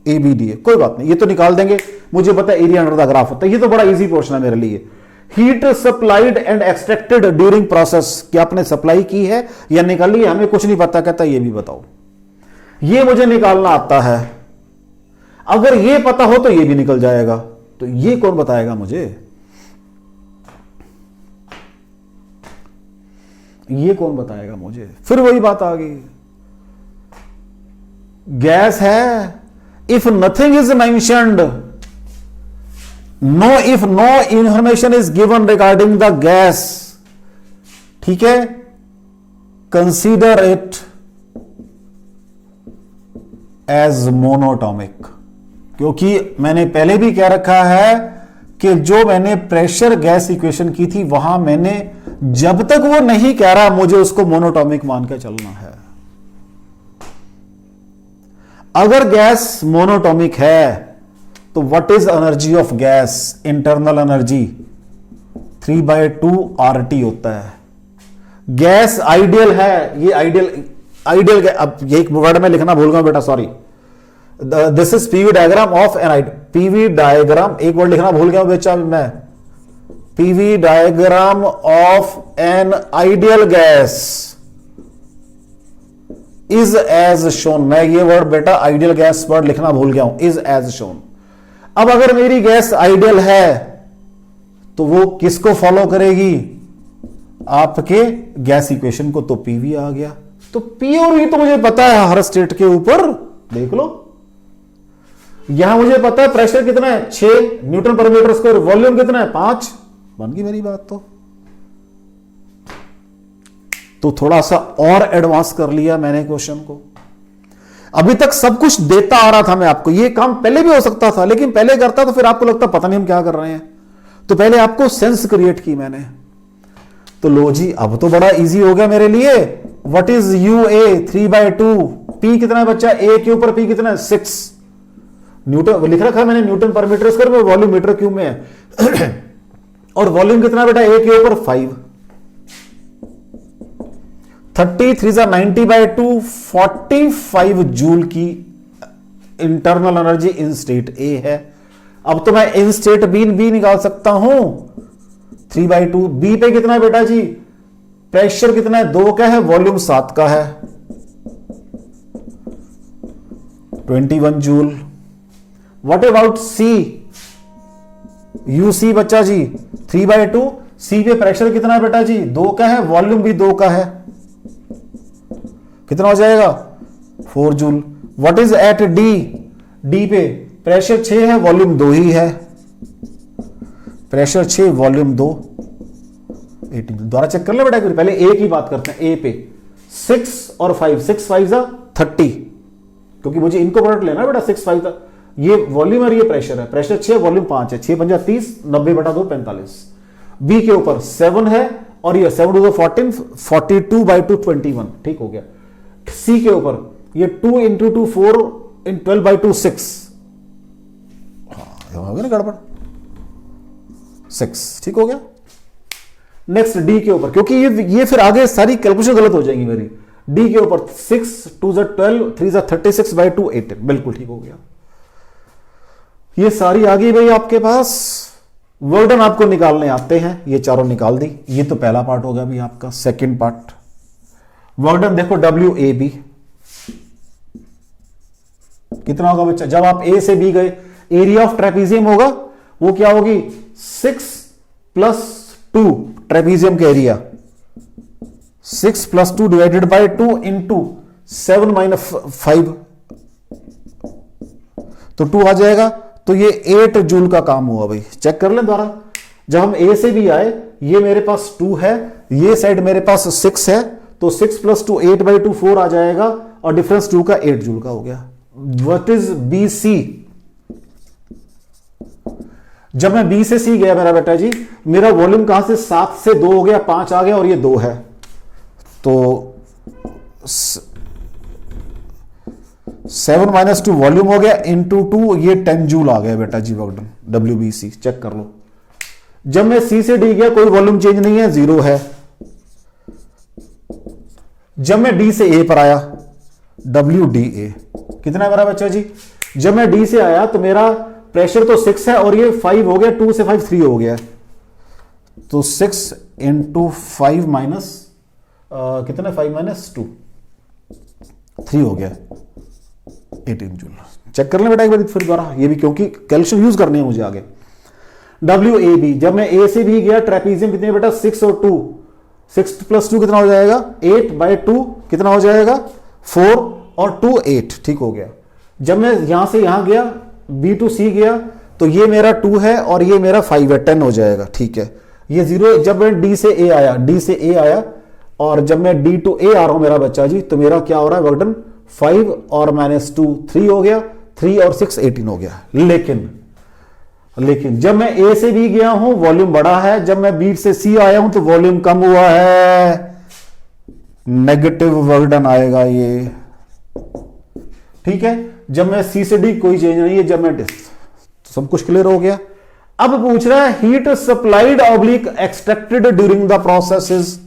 ए बी डी। कोई बात नहीं, ये तो निकाल देंगे, मुझे पता है एरिया अंडर द ग्राफ होता है, ये तो बड़ा इजी पोर्शन है मेरे लिए। Heat supplied and extracted during process, क्या आपने सप्लाई की है या निकाली है, हमें कुछ नहीं पता, कहता ये भी बताओ। ये मुझे निकालना आता है, अगर ये पता हो तो ये भी निकल जाएगा। तो ये कौन बताएगा मुझे, ये कौन बताएगा मुझे? फिर वही बात आ गई, गैस है, if nothing is mentioned, if no information is given regarding the gas, ठीक है, consider it as monatomic। क्योंकि मैंने पहले भी कह रखा है कि जो मैंने प्रेशर गैस इक्वेशन की थी वहां मैंने जब तक वो नहीं कह रहा मुझे उसको मोनोटॉमिक मान के चलना है। अगर गैस मोनोटॉमिक है तो what is energy of gas? Internal energy 3/2 RT होता है। गैस आइडियल है, ये आइडियल अब ये एक वर्ड में लिखना भूल गया बेटा, sorry. This is PV diagram of an PV diagram, एक वर्ड लिखना भूल गया बेचा मैं। PV diagram of an ideal gas is as shown. मैं ये वर्ड बेटा आइडियल गैस वर्ड लिखना भूल गया हूं, इज एज शोन। अब अगर मेरी गैस आइडियल है तो वो किसको फॉलो करेगी? आपके गैस इक्वेशन को। तो पीवी आ गया, तो पी और वी तो मुझे पता है हर स्टेट के ऊपर, देख लो। यहां मुझे पता है प्रेशर कितना है 6 न्यूटन पर मीटर स्क्वायर, वॉल्यूम कितना है 5। बन गई मेरी बात। तो थोड़ा सा और एडवांस कर लिया मैंने क्वेश्चन को। अभी तक सब कुछ देता आ रहा था मैं आपको, ये काम पहले भी हो सकता था, लेकिन पहले करता तो फिर आपको लगता पता नहीं हम क्या कर रहे हैं। तो पहले आपको सेंस क्रिएट की मैंने। तो लो जी, अब तो बड़ा इजी हो गया मेरे लिए। व्हाट इज UA 3/2, P कितना है बच्चा? A के ऊपर P कितना है 6 न्यूटन लिख रखा है मैंने, न्यूटन पर मीटर स्क्वायर में, वॉल्यूम मीटर क्यूब में है। और वॉल्यूम कितना बेटा? A के ऊपर 5। 33 90/2 45 जूल की internal energy in state A है। अब तो मैं इन स्टेट B निकाल सकता हूं। 3/2 B पे कितना है बेटा जी? प्रेशर कितना है? 2 का है, वॉल्यूम 7 का है, 21 joule. What about C? UC बच्चा जी 3/2, C पे प्रेशर कितना है बेटा जी? 2 का है, वॉल्यूम भी 2 का है, कितना हो जाएगा? 4 joule. What is at D पे प्रेशर 6 है, वॉल्यूम 2 ही है, प्रेशर 6 वॉल्यूम 2 18। दोबारा चेक कर ले बेटा, पहले A की बात करते हैं। A पे 6 और 5, 6 5 30, क्योंकि मुझे इनको प्रोडक्ट लेना है बेटा। 6 5 था, ये वॉल्यूम और ये प्रेशर है। प्रेशर 6, वॉल्यूम 5 है, 6 5 30, 90/2 45। B के ऊपर 7 है और ये 7 2 14, 42/2 21, ठीक हो गया। C के ऊपर ये 2 × 2 4 × 12/2 6, हो गया ना गड़बड़, 6, ठीक हो गया। नेक्स्ट D के ऊपर, क्योंकि ये फिर आगे सारी कैलकुलेशन गलत हो जाएंगी मेरी। D के ऊपर 6 2 12 3 36/2 18, बिल्कुल ठीक हो गया। ये सारी आ गई भाई आपके पास। वर्क डन आपको निकालने आते हैं, ये चारों निकाल दी। ये तो पहला पार्ट हो गया भाई आपका। सेकंड पार्ट वर्क डन देखो, WAB कितना होगा बच्चा? जब आप A से B गए, एरिया ऑफ ट्रेपीजियम होगा, वो क्या होगी? 6 + 2 ट्रेपीजियम का एरिया, 6 + 2 डिवाइडेड बाय 2 इंटू 7 - 5, तो 2 आ जाएगा। तो ये 8 जूल का काम हुआ भाई। चेक कर लें दोबारा। जब हम A से B आए, ये मेरे पास 2 है, ये साइड मेरे पास 6 है, तो 6 + 2 8/2 4 आ जाएगा, और डिफरेंस 2 का 8 जूल का हो गया। What is BC? जब मैं B से C गया मेरा बेटा जी, मेरा वॉल्यूम कहां से 7 से 2 हो गया, 5 आ गया, और ये 2 है, तो 7 - 2 वॉल्यूम हो गया इंटू 2, ये 10 जूल आ गया बेटा जी वर्क डन। WBC चेक कर लो। जब मैं C से D गया, कोई वॉल्यूम चेंज नहीं है, 0 है। जब मैं D से A पर आया, WDA कितना है मेरा बच्चा जी? जब मैं D से आया तो मेरा प्रेशर तो 6 है, और ये 5 हो गया, 2 से 5 3 हो गया, तो 6 × 5 माइनस कितना? 5 - 2 3 हो गया, 18 जूल। चेक कर लें बेटा एक बार फिर दोबारा, ये भी क्योंकि कैलकुलेशन यूज करनी है मुझे आगे। WAB, जब मैं A से B गया, ट्रेपीजियम कितने बेटा? 6 और 2, 6 + 2 कितना हो जाएगा? 8/2 कितना हो जाएगा? 4 और 2 8, ठीक हो गया। जब मैं यहां से यहां गया, B to C गया, तो ये मेरा 2 है और ये मेरा 5 है, 10 हो जाएगा, ठीक है। ये 0। जब मैं D से A आया, और जब मैं D to A आ रहा हूं मेरा बच्चा जी, तो मेरा क्या हो रहा है वर्क डन? 5 और -2 3 हो गया, 3 और 6 18 हो गया। लेकिन लेकिन जब मैं ए से बी गया हूं वॉल्यूम बढ़ा है, जब मैं बी से सी आया हूं तो वॉल्यूम कम हुआ है, नेगेटिव वर्क डन आएगा ये। ठीक है, जब मैं सी से डी कोई चेंज नहीं है, जब मैं सब कुछ क्लियर हो गया। अब पूछ रहा है heat supplied oblique extracted during the processes.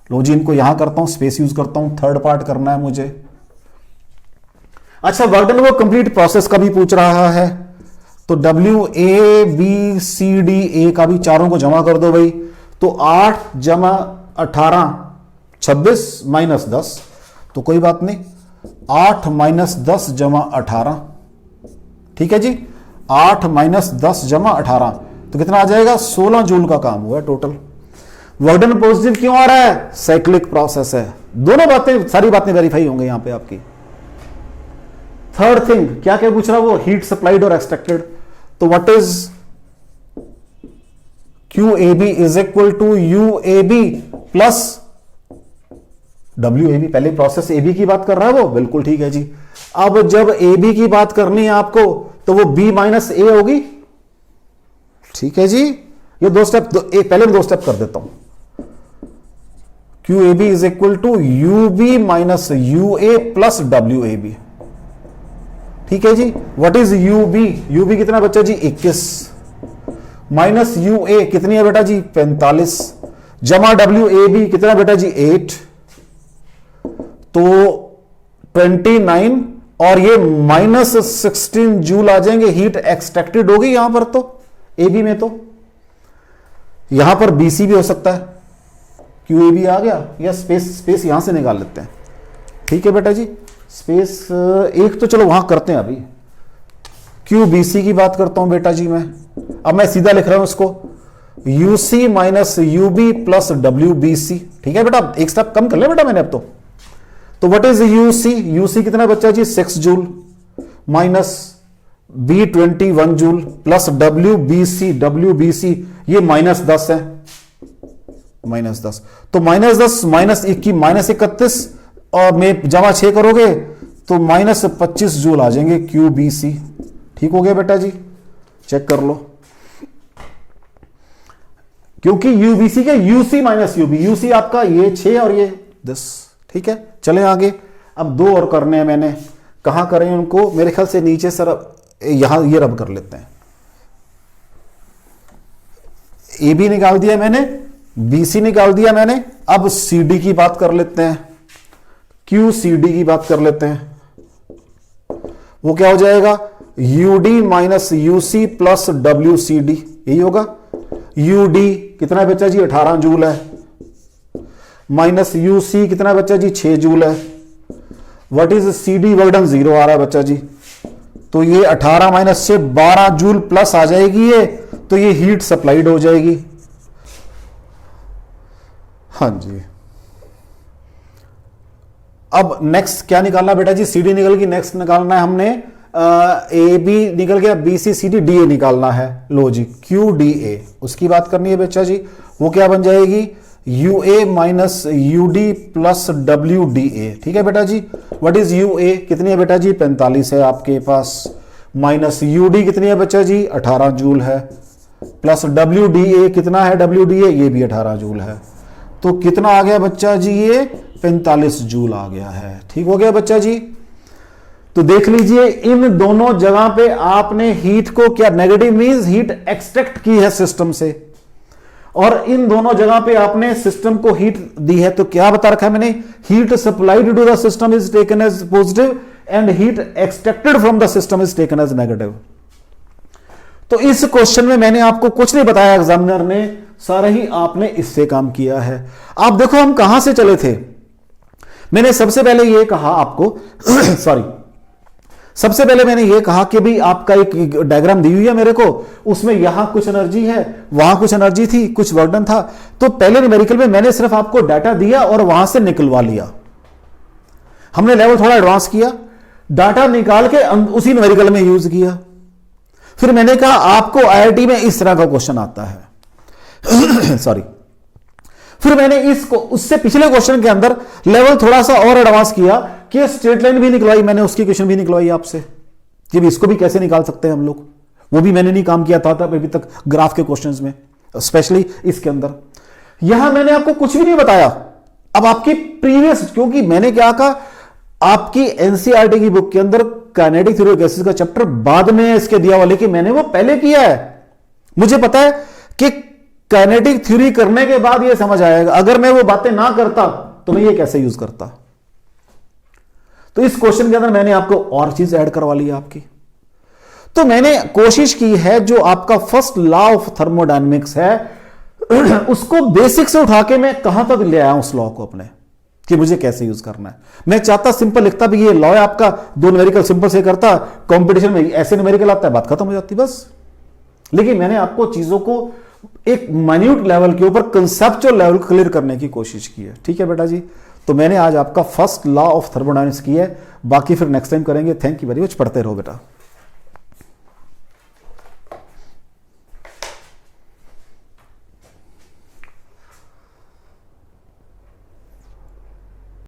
लो जी, इनको यहां करता हूं, स्पेस यूज करता हूं, थर्ड पार्ट करना है मुझे। अच्छा, वर्क डन वो कंप्लीट प्रोसेस का भी पूछ रहा है, तो W A B C D A का भी चारों को जमा कर दो भाई। तो 8 जमा 18 26 माइनस 10, तो कोई बात नहीं, 8 माइनस 10 जमा 18। ठीक है जी, 8 माइनस 10 जमा 18, तो कितना आ जाएगा? 16 जूल का काम हुआ टोटल। वर्क डन पॉजिटिव क्यों आ रहा है? साइक्लिक प्रोसेस है। दोनों बातें, सारी बातें वेरीफाई होंगी यहां पे आपकी। थर्ड थिंग क्या क्या पूछ रहा है वो? हीट सप्लाइड और एक्सट्रैक्टेड। तो what is Q A B is equal to U A B plus W A B. पहले प्रोसेस ए बी की बात कर रहा है वो, बिल्कुल ठीक है जी। अब जब ए बी की बात करनी है आपको तो वो बी माइनस ए होगी। ठीक है जी, ये दो स्टेप, पहले मैं 2 स्टेप कर देता हूं। Q A B is equal to U B minus U A plus W A B. ठीक है जी, what is U B? U B कितना बच्चा जी? 21 माइनस यू ए कितनी है बेटा जी? 45 जमा डब्ल्यू ए बी कितना बेटा जी? 8, तो 29 और ये माइनस 16 जूल आ जाएंगे। हीट एक्सट्रैक्टेड होगी यहां पर, तो ए बी में, तो यहां पर बीसी भी हो सकता है। क्यू ए बी आ गया, या स्पेस यहां से निकाल लेते हैं। ठीक है बेटा जी, स्पेस एक तो चलो वहां करते हैं अभी। क्यू बी सी की बात करता हूं बेटा जी मैं। अब मैं सीधा लिख रहा हूं इसको, U C minus U B plus W B C. ठीक है बेटा, एक स्टेप कम कर लिया बेटा मैंने अब तो what is U C? U C कितना बच्चा जी? 6 joule minus B 21 joule plus W B C ये माइनस 10 है, माइनस 10। तो माइनस 10 माइनस 21 माइनस 31 और में जमा 6 करोगे तो माइनस 25 जूल आ जाएंगे क्यू बी सी। ठीक हो गया बेटा जी, चेक कर लो। क्योंकि यूबीसी के यूसी माइनस यूबी, यूसी आपका ये 6 और ये 10। ठीक है, चलें आगे। अब 2 और करने हैं मैंने, कहां करें उनको? मेरे ख्याल से नीचे सर यहां ये रब कर लेते हैं। ए बी निकाल दिया मैंने, बी सी निकाल दिया मैंने। अब सी डी की बात कर लेते हैं, क्यू सी डी की बात कर लेते हैं। वो क्या हो जाएगा? U D minus U C plus W C D, यही होगा। यू डी कितना बच्चा जी? 18 जूल है, माइनस यू सी कितना बच्चा जी? 6 जूल है। What is C D? Work done 0 आ रहा है बच्चा जी, तो ये 18 माइनस 6 12 जूल प्लस आ जाएगी ये, तो ये हीट सप्लाइड हो जाएगी। हाँ जी, अब नेक्स्ट क्या निकालना बेटा जी? सी डी निकल गई, नेक्स्ट निकालना है हमने ए बी निकल गया, B C C D D A निकालना है। लो जी, क्यू डी ए उसकी बात करनी है बच्चा जी। वो क्या बन जाएगी? U A minus U D plus W D A. ठीक है बेटा जी, व्हाट इज यू ए? कितनी है बेटा जी? 45 है आपके पास, माइनस यू डी कितनी है बच्चा जी? 18 जूल है, प्लस डब्ल्यू डी ए कितना है? डब्ल्यू डी ए ये भी 18 जूल है, तो कितना आ गया बच्चा जी? ये 45 जूल आ गया है। ठीक हो गया बच्चा जी। तो देख लीजिए, इन दोनों जगह पे आपने हीट को क्या, नेगेटिव मींस हीट एक्सट्रैक्ट की है सिस्टम से, और इन दोनों जगह पे आपने सिस्टम को हीट दी है। तो क्या बता रखा है मैंने? Heat supplied to the system is taken as positive and heat extracted from the system is taken as negative. तो इस क्वेश्चन में मैंने आपको कुछ नहीं बताया, एग्जामिनर ने सारा ही आपने इससे काम किया है। आप देखो हम कहां से चले थे। मैंने सबसे पहले यह कहा आपको सॉरी, सबसे पहले मैंने यह कहा कि भाई आपका एक डायग्राम दी हुई है मेरे को, उसमें यहां कुछ एनर्जी है, वहां कुछ एनर्जी थी, कुछ वर्क डन था। तो पहले न्यूमेरिकल में मैंने सिर्फ आपको डाटा दिया और वहां से निकलवा लिया। हमने लेवल थोड़ा एडवांस किया, डाटा निकाल के उसी न्यूमेरिकल में यूज किया। फिर मैंने कहा आपको आईआईटी में इस तरह का क्वेश्चन आता है सॉरी। फिर मैंने इसको उससे पिछले क्वेश्चन के अंदर लेवल थोड़ा सा और एडवांस किया कि स्ट्रेट लाइन भी निकलवाई मैंने, उसकी क्वेश्चन भी निकलवाई आपसे कि भी इसको भी कैसे निकाल सकते हैं हम लोग। वो भी मैंने नहीं काम किया था अभी तक ग्राफ के क्वेश्चंस में, स्पेशली इसके अंदर। यहां मैंने आपको कुछ भी नहीं बताया। अब आपकी प्रीवियस, क्योंकि मैंने क्या कहा, आपकी एनसीईआरटी की बुक के अंदर काइनेटिक थ्योरी ऑफ गैसेस का चैप्टर बाद में इसके दिया हुआ, लेकिन मैंने वो पहले किया है। मुझे पता है कि काइनेटिक थ्योरी करने के बाद ये समझ आएगा। अगर मैं वो बातें ना करता तो मैं ये कैसे यूज करता। तो इस क्वेश्चन के अंदर मैंने आपको और चीज ऐड करवा ली आपकी। तो मैंने कोशिश की है जो आपका फर्स्ट लॉ ऑफ थर्मोडायनेमिक्स है उसको बेसिक से उठा के मैं कहां तक ले आया हूं उस लॉ को अपने, कि मुझे कैसे यूज करना है। मैं चाहता सिंपल लिखता भी ये लॉ है आपका, दो न्यूमेरिकल सिंपल से करता, कंपटीशन में ऐसे न्यूमेरिकल आता है, बात खत्म हो जाती बस। लेकिन मैंने आपको चीजों को एक माइन्यूट लेवल के ऊपर कंसेप्चुअल लेवल क्लियर करने की कोशिश की है। ठीक है बेटा जी, तो मैंने आज आपका फर्स्ट लॉ ऑफ थर्मोडायनेमिक्स की है, बाकी फिर नेक्स्ट टाइम करेंगे। थैंक यू वेरी मच, पढ़ते रहो बेटा।